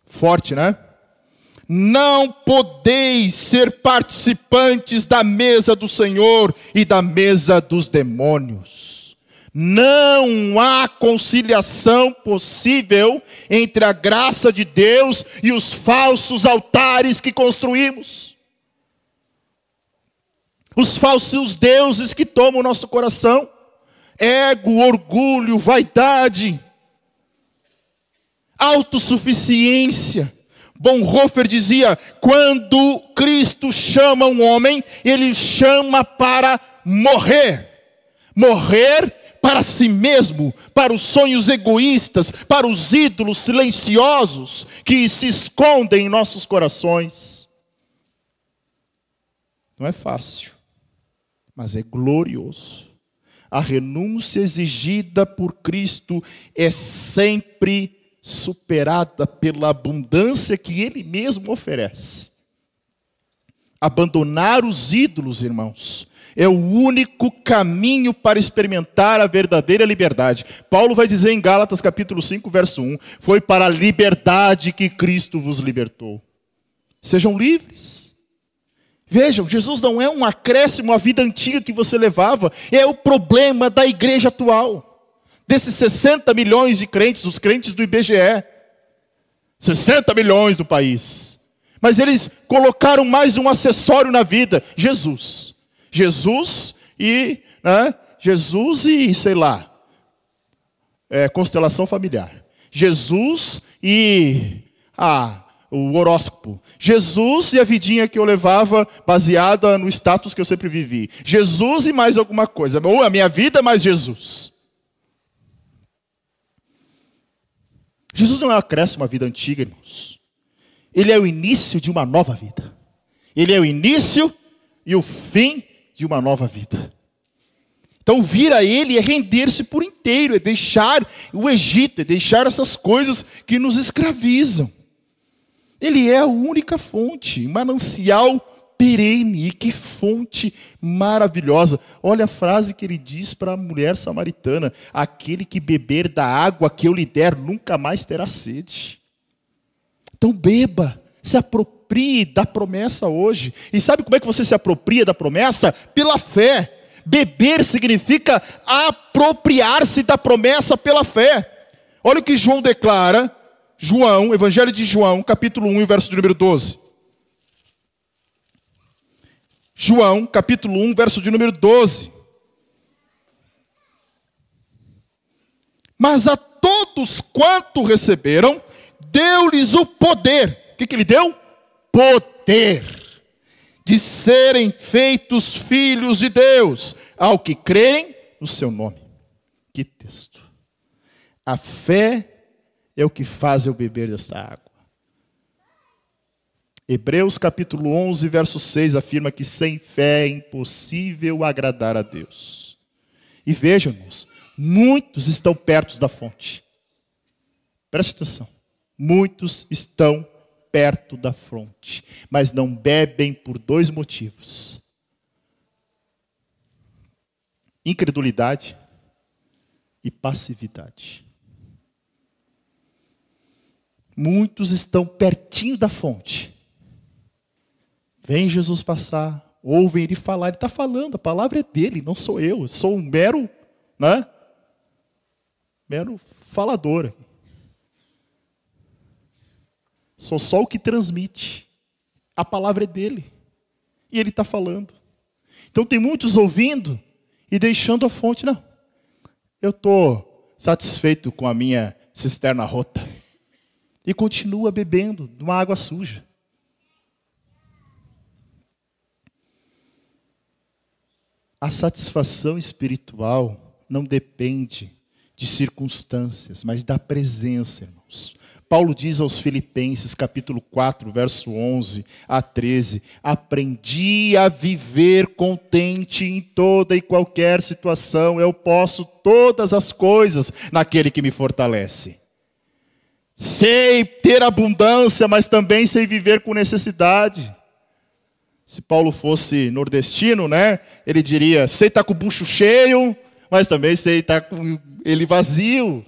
Forte, né? Não podeis ser participantes da mesa do Senhor e da mesa dos demônios. Não há conciliação possível entre a graça de Deus e os falsos altares que construímos. Os falsos deuses que tomam o nosso coração. Ego, orgulho, vaidade, autossuficiência. Bonhoeffer dizia, quando Cristo chama um homem, ele chama para morrer. Morrer para si mesmo, para os sonhos egoístas, para os ídolos silenciosos que se escondem em nossos corações. Não é fácil, mas é glorioso. A renúncia exigida por Cristo é sempre superada pela abundância que Ele mesmo oferece. Abandonar os ídolos, irmãos, é o único caminho para experimentar a verdadeira liberdade. Paulo vai dizer em Gálatas capítulo 5, verso 1, foi para a liberdade que Cristo vos libertou. Sejam livres. Vejam, Jesus não é um acréscimo à vida antiga que você levava, é o problema da igreja atual. Desses 60 milhões de crentes, os crentes do IBGE, 60 milhões no país. Mas eles colocaram mais um acessório na vida, Jesus. Jesus e, sei lá, constelação familiar. Jesus e o horóscopo. Jesus e a vidinha que eu levava baseada no status que eu sempre vivi. Jesus e mais alguma coisa. Ou a minha vida mais Jesus. Jesus não é um acréscimo à vida antiga, irmãos. Ele é o início de uma nova vida. Ele é o início e o fim de uma nova vida. Então vir a Ele é render-se por inteiro, é deixar o Egito, é deixar essas coisas que nos escravizam. Ele é a única fonte, manancial perene. E que fonte maravilhosa. Olha a frase que ele diz para a mulher samaritana. Aquele que beber da água que eu lhe der, nunca mais terá sede. Então beba, se aproprie da promessa hoje. E sabe como é que você se apropria da promessa? Pela fé. Beber significa apropriar-se da promessa pela fé. Olha o que João declara. João, Evangelho de João, capítulo 1, verso de número 12. João, capítulo 1, verso de número 12. Mas a todos quanto receberam, deu-lhes o poder. O que ele deu? Poder. De serem feitos filhos de Deus, ao que crerem no seu nome. Que texto. A fé é o que faz eu beber desta água. Hebreus capítulo 11, verso 6 afirma que sem fé é impossível agradar a Deus. E vejam, irmãos, muitos estão perto da fonte. Preste atenção. Muitos estão perto da fonte, mas não bebem por dois motivos: incredulidade e passividade. Muitos estão pertinho da fonte. Vem Jesus passar, ouvem ele falar. Ele está falando, a palavra é dele, não sou eu. Eu sou um mero falador. Sou só o que transmite. A palavra é dele. E ele está falando. Então tem muitos ouvindo e deixando a fonte. Não, eu estou satisfeito com a minha cisterna rota. E continua bebendo de uma água suja. A satisfação espiritual não depende de circunstâncias, mas da presença, irmãos. Paulo diz aos Filipenses, capítulo 4, verso 11 a 13, aprendi a viver contente em toda e qualquer situação, eu posso todas as coisas naquele que me fortalece. Sei ter abundância, mas também sei viver com necessidade. Se Paulo fosse nordestino, né, ele diria, sei estar com o bucho cheio, mas também sei estar com ele vazio.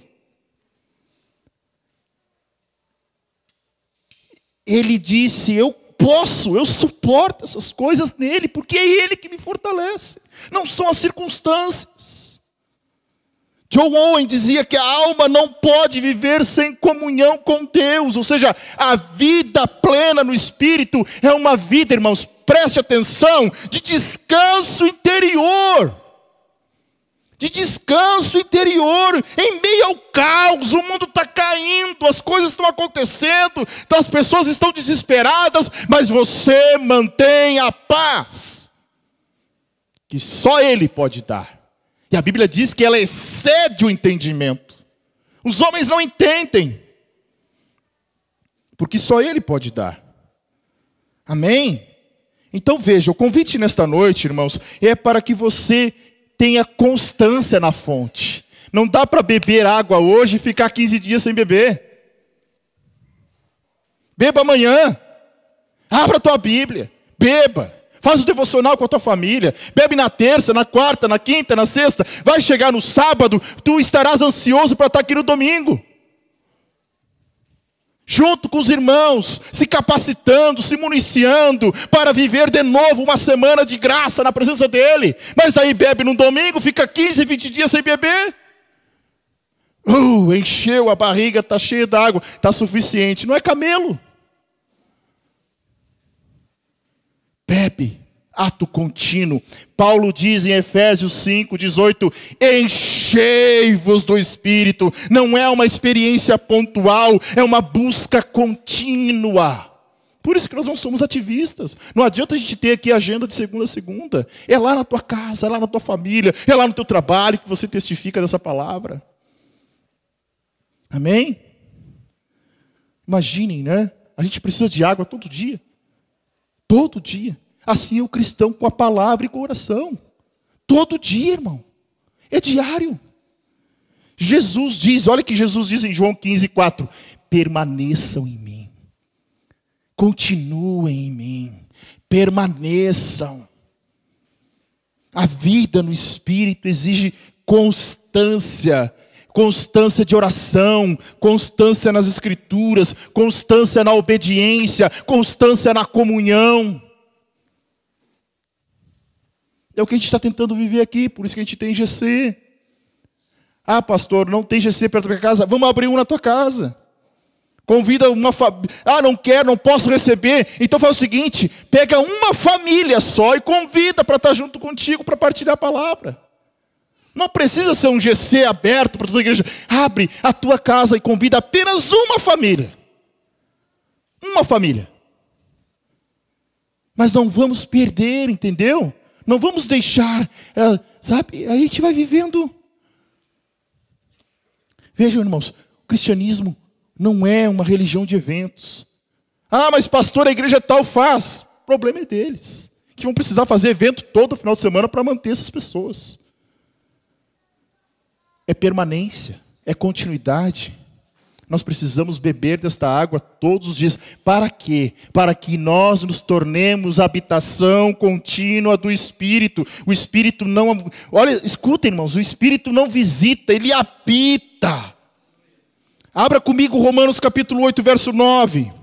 Ele disse, eu suporto essas coisas nele, porque é ele que me fortalece. Não são as circunstâncias. John Owen dizia que a alma não pode viver sem comunhão com Deus. Ou seja, a vida plena no Espírito é uma vida, irmãos, preste atenção, de descanso interior. De descanso interior, em meio ao caos, o mundo está caindo, as coisas estão acontecendo, então as pessoas estão desesperadas, mas você mantém a paz, que só Ele pode dar. E a Bíblia diz que ela excede o entendimento. Os homens não entendem, porque só Ele pode dar. Amém? Então veja, o convite nesta noite, irmãos, é para que você tenha constância na fonte. Não dá para beber água hoje e ficar 15 dias sem beber. Beba amanhã. Abra a tua Bíblia. Beba. Faz o devocional com a tua família. Bebe na terça, na quarta, na quinta, na sexta. Vai chegar no sábado, tu estarás ansioso para estar aqui no domingo. Junto com os irmãos, se capacitando, se municiando, para viver de novo uma semana de graça na presença dEle. Mas daí bebe no domingo, fica 15, 20 dias sem beber. Encheu a barriga, está cheia d'água, está suficiente. Não é camelo. Bebe, ato contínuo. Paulo diz em Efésios 5, 18, enchei-vos do Espírito. Não é uma experiência pontual, é uma busca contínua. Por isso que nós não somos ativistas. Não adianta a gente ter aqui agenda de segunda a segunda. É lá na tua casa, é lá na tua família, é lá no teu trabalho que você testifica dessa palavra. Amém? Imaginem, né? A gente precisa de água todo dia. Todo dia. Assim é o cristão com a palavra e com a oração. Todo dia, irmão. É diário. Jesus diz, olha que Jesus diz em João 15, 4. Permaneçam em mim. Continuem em mim. Permaneçam. A vida no Espírito exige constância. Constância de oração, constância nas Escrituras, constância na obediência, constância na comunhão. É o que a gente está tentando viver aqui, por isso que a gente tem GC. Ah, pastor, não tem GC perto da tua casa? Vamos abrir um na tua casa. Convida uma família. Ah, não quero, não posso receber. Então faz o seguinte, pega uma família só e convida para estar junto contigo para partilhar a palavra. Não precisa ser um GC aberto para toda a igreja. Abre a tua casa e convida apenas uma família. Uma família. Mas não vamos perder, entendeu? Não vamos deixar, sabe? A gente vai vivendo. Vejam, irmãos, o cristianismo não é uma religião de eventos. Ah, mas pastor, a igreja tal faz. O problema é deles. Que vão precisar fazer evento todo final de semana para manter essas pessoas. É permanência, é continuidade. Nós precisamos beber desta água todos os dias. Para quê? Para que nós nos tornemos habitação contínua do Espírito. O Espírito não... Olha, escuta, irmãos, o Espírito não visita, ele habita. Abra comigo Romanos capítulo 8, verso 9.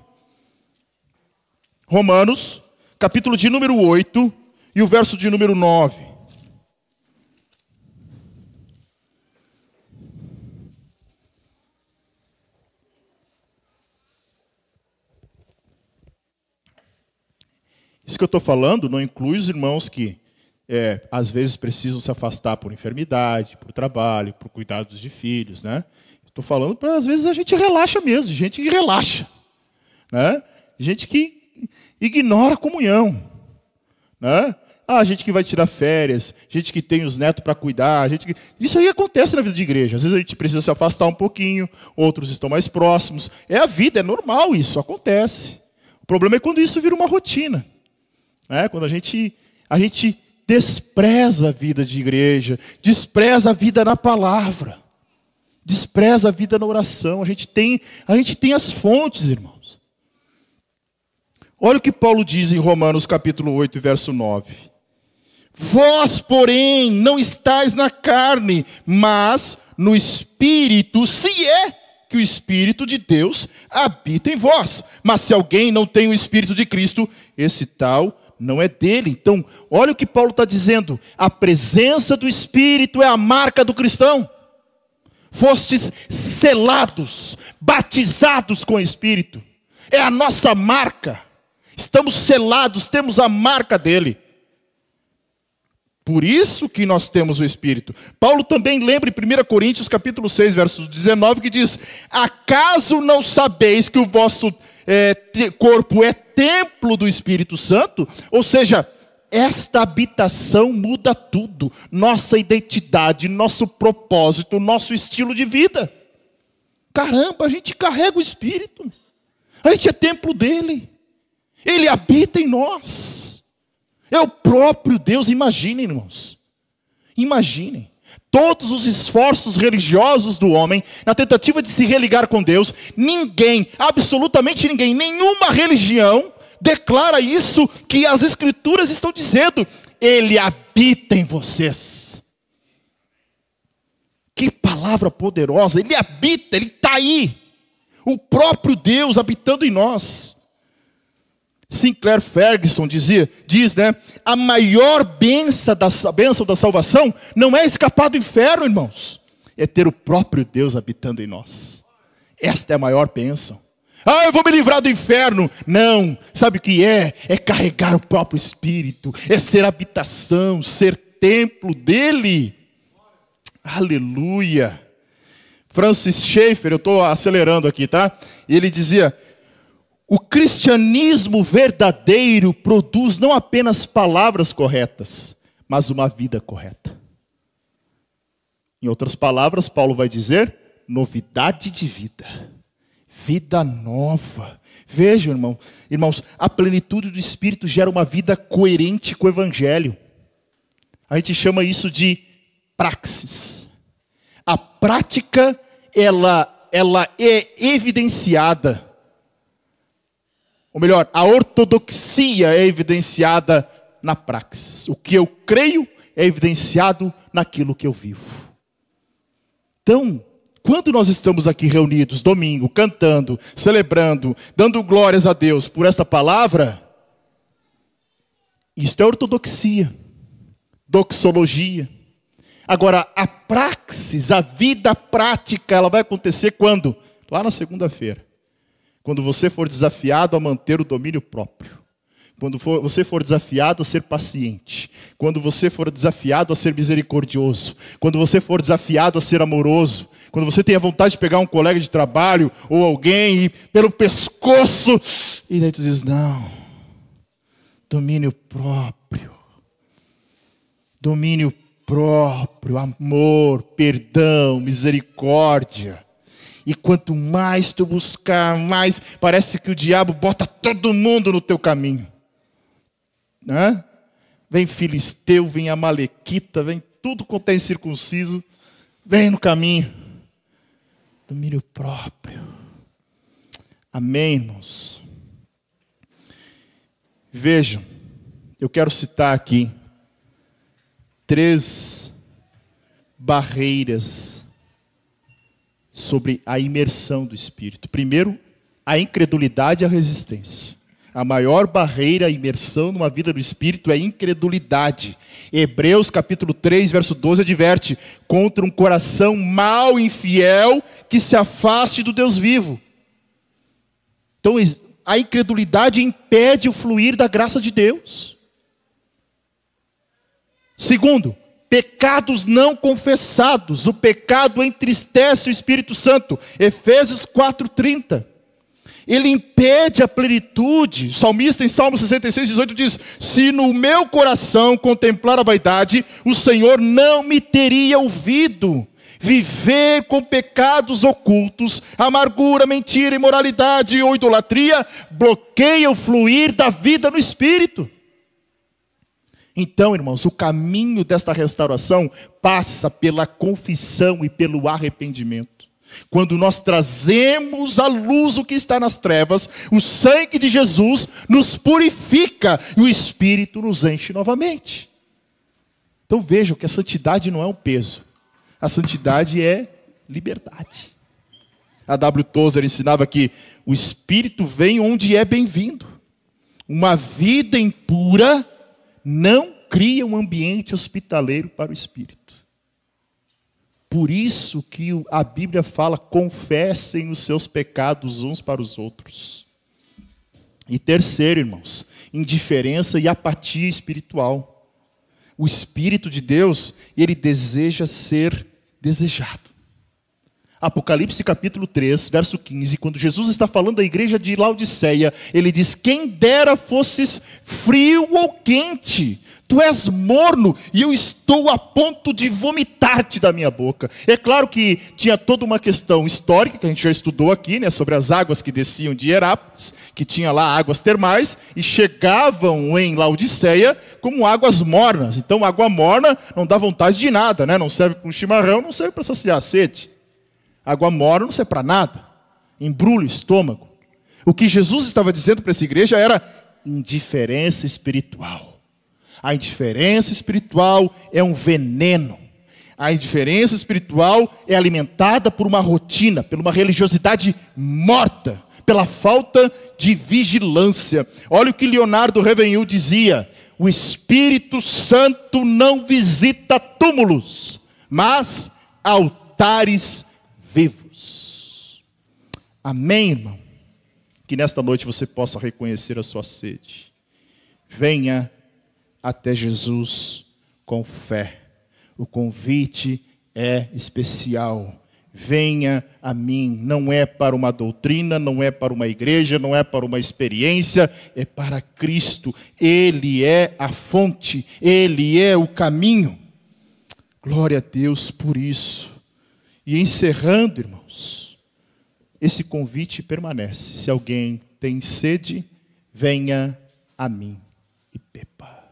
Romanos, capítulo de número 8 e o verso de número 9. Isso que eu estou falando não inclui os irmãos que às vezes precisam se afastar por enfermidade, por trabalho, por cuidados de filhos, né? Estou falando para, às vezes, a gente relaxa mesmo, gente que relaxa, né? Gente que ignora a comunhão, né? Gente que vai tirar férias, gente que tem os netos para cuidar, isso aí acontece na vida de igreja. Às vezes a gente precisa se afastar um pouquinho, outros estão mais próximos. É a vida, é normal isso, acontece. O problema é quando isso vira uma rotina, né? Quando a gente despreza a vida de igreja, despreza a vida na palavra, despreza a vida na oração. A gente tem as fontes, irmãos. Olha o que Paulo diz em Romanos capítulo 8, verso 9. Vós, porém, não estáis na carne, mas no Espírito, se é que o Espírito de Deus habita em vós. Mas se alguém não tem o Espírito de Cristo, esse tal não é dele. Então, olha o que Paulo está dizendo. A presença do Espírito é a marca do cristão. Fostes selados, batizados com o Espírito. É a nossa marca. Estamos selados, temos a marca dele. Por isso que nós temos o Espírito. Paulo também lembra em 1 Coríntios capítulo 6, verso 19, que diz: acaso não sabeis que o vosso corpo é templo do Espírito Santo? Ou seja, esta habitação muda tudo. Nossa identidade, nosso propósito, nosso estilo de vida. Caramba, a gente carrega o Espírito. A gente é templo dele. Ele habita em nós. É o próprio Deus. Imaginem, irmãos. Imaginem. Todos os esforços religiosos do homem, na tentativa de se religar com Deus, ninguém, absolutamente ninguém, nenhuma religião, declara isso que as Escrituras estão dizendo. Ele habita em vocês. Que palavra poderosa. Ele habita, ele está aí. O próprio Deus habitando em nós. Sinclair Ferguson diz, né? A maior bênção da salvação não é escapar do inferno, irmãos. É ter o próprio Deus habitando em nós. Esta é a maior bênção. Eu vou me livrar do inferno. Não, sabe o que é? É carregar o próprio Espírito. É ser habitação, ser templo dele. Aleluia. Francis Schaeffer, eu estou acelerando aqui, tá? Ele dizia: o cristianismo verdadeiro produz não apenas palavras corretas, mas uma vida correta. Em outras palavras, Paulo vai dizer: novidade de vida. Vida nova. Vejam, irmãos, a plenitude do Espírito gera uma vida coerente com o Evangelho. A gente chama isso de praxis. A prática, ela é evidenciada. Ou melhor, a ortodoxia é evidenciada na praxis. O que eu creio é evidenciado naquilo que eu vivo. Então, quando nós estamos aqui reunidos, domingo, cantando, celebrando, dando glórias a Deus por esta palavra, isto é ortodoxia, doxologia. Agora, a praxis, a vida prática, ela vai acontecer quando? Lá na segunda-feira. Quando você for desafiado a manter o domínio próprio. Quando você for desafiado a ser paciente. Quando você for desafiado a ser misericordioso. Quando você for desafiado a ser amoroso. Quando você tem a vontade de pegar um colega de trabalho ou alguém e pelo pescoço. E daí tu diz: não. Domínio próprio. Domínio próprio, amor, perdão, misericórdia. E quanto mais tu buscar, mais parece que o diabo bota todo mundo no teu caminho. Né? Vem filisteu, vem amalequita, vem tudo quanto é incircunciso, vem no caminho. Domínio próprio. Amém, irmãos? Vejam, eu quero citar aqui 3 barreiras sobre a imersão do Espírito. Primeiro, a incredulidade e a resistência. A maior barreira à imersão numa vida do Espírito é a incredulidade. Hebreus capítulo 3, verso 12 adverte: contra um coração mau e infiel que se afaste do Deus vivo. Então, a incredulidade impede o fluir da graça de Deus. Segundo, pecados não confessados. O pecado entristece o Espírito Santo. Efésios 4:30. Ele impede a plenitude. O salmista em Salmo 66:18 diz: se no meu coração contemplar a vaidade, o Senhor não me teria ouvido. Viver com pecados ocultos, amargura, mentira, imoralidade ou idolatria, bloqueia o fluir da vida no Espírito. Então, irmãos, o caminho desta restauração passa pela confissão e pelo arrependimento. Quando nós trazemos à luz o que está nas trevas, o sangue de Jesus nos purifica e o Espírito nos enche novamente. Então vejam que a santidade não é um peso. A santidade é liberdade. A W. Tozer ensinava que o Espírito vem onde é bem-vindo. Uma vida impura não cria um ambiente hospitaleiro para o Espírito. Por isso que a Bíblia fala: confessem os seus pecados uns para os outros. E terceiro, irmãos, indiferença e apatia espiritual. O Espírito de Deus, ele deseja ser desejado. Apocalipse capítulo 3, verso 15, quando Jesus está falando da igreja de Laodiceia, ele diz: quem dera fosses frio ou quente, tu és morno e eu estou a ponto de vomitar-te da minha boca. É claro que tinha toda uma questão histórica, que a gente já estudou aqui, né, sobre as águas que desciam de Herápolis, que tinha lá águas termais, e chegavam em Laodiceia como águas mornas. Então água morna não dá vontade de nada, né? Não serve para um chimarrão, não serve para saciar a sede. Água morna não serve para nada, embrulha o estômago. O que Jesus estava dizendo para essa igreja era indiferença espiritual. A indiferença espiritual é um veneno. A indiferença espiritual é alimentada por uma rotina, por uma religiosidade morta, pela falta de vigilância. Olha o que Leonardo Ravenhill dizia: o Espírito Santo não visita túmulos, mas altares vivos. Amém, irmão? Que nesta noite você possa reconhecer a sua sede. Venha até Jesus com fé. O convite é especial. Venha a mim. Não é para uma doutrina, não é para uma igreja, não é para uma experiência, é para Cristo. Ele é a fonte, Ele é o caminho. Glória a Deus por isso. E encerrando, irmãos, esse convite permanece. Se alguém tem sede, venha a mim e beba.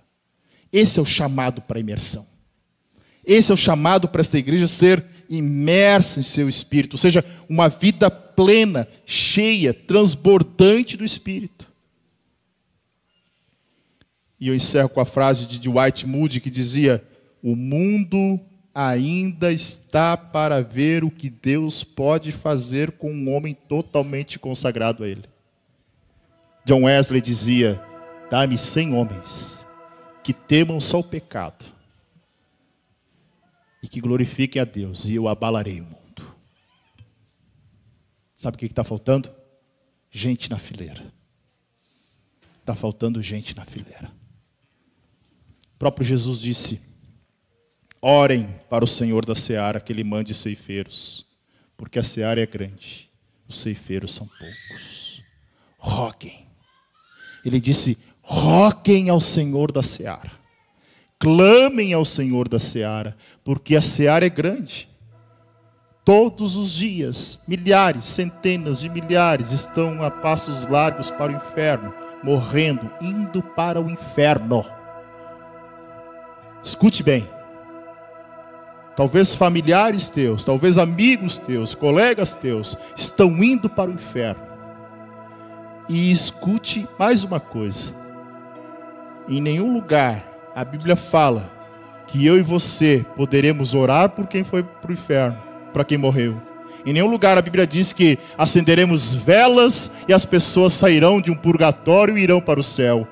Esse é o chamado para a imersão. Esse é o chamado para esta igreja ser imersa em seu Espírito. Ou seja, uma vida plena, cheia, transbordante do Espírito. E eu encerro com a frase de Dwight Moody que dizia: o mundo ainda está para ver o que Deus pode fazer com um homem totalmente consagrado a Ele. John Wesley dizia: dá-me 100 homens que temam só o pecado e que glorifiquem a Deus, e eu abalarei o mundo. Sabe o que está faltando? Gente na fileira. Está faltando gente na fileira. O próprio Jesus disse: orem para o Senhor da seara, que Ele mande ceifeiros, porque a seara é grande, os ceifeiros são poucos. Roguem. Ele disse: roguem ao Senhor da seara. Clamem ao Senhor da seara, porque a seara é grande. Todos os dias, milhares, centenas de milhares estão a passos largos para o inferno, morrendo, indo para o inferno. Escute bem. Talvez familiares teus, talvez amigos teus, colegas teus, estão indo para o inferno. E escute mais uma coisa. Em nenhum lugar a Bíblia fala que eu e você poderemos orar por quem foi para o inferno, para quem morreu. Em nenhum lugar a Bíblia diz que acenderemos velas e as pessoas sairão de um purgatório e irão para o céu.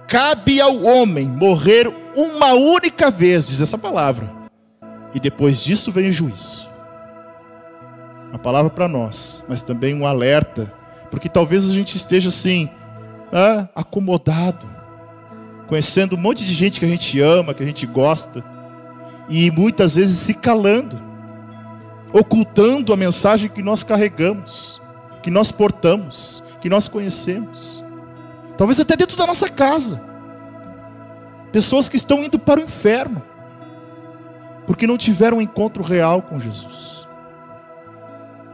Cabe ao homem morrer uma única vez, diz essa palavra. E depois disso vem o juízo. Uma palavra para nós, mas também um alerta, porque talvez a gente esteja assim, acomodado. conhecendo um monte de gente que a gente ama, que a gente gosta, e muitas vezes se calando, ocultando a mensagem que nós carregamos, que nós portamos, que nós conhecemos. Talvez até dentro da nossa casa. Pessoas que estão indo para o inferno, porque não tiveram um encontro real com Jesus.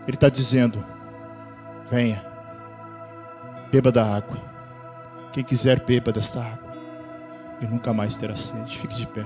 Ele está dizendo: venha, beba da água. Quem quiser, beba desta água, e nunca mais terá sede. Fique de pé.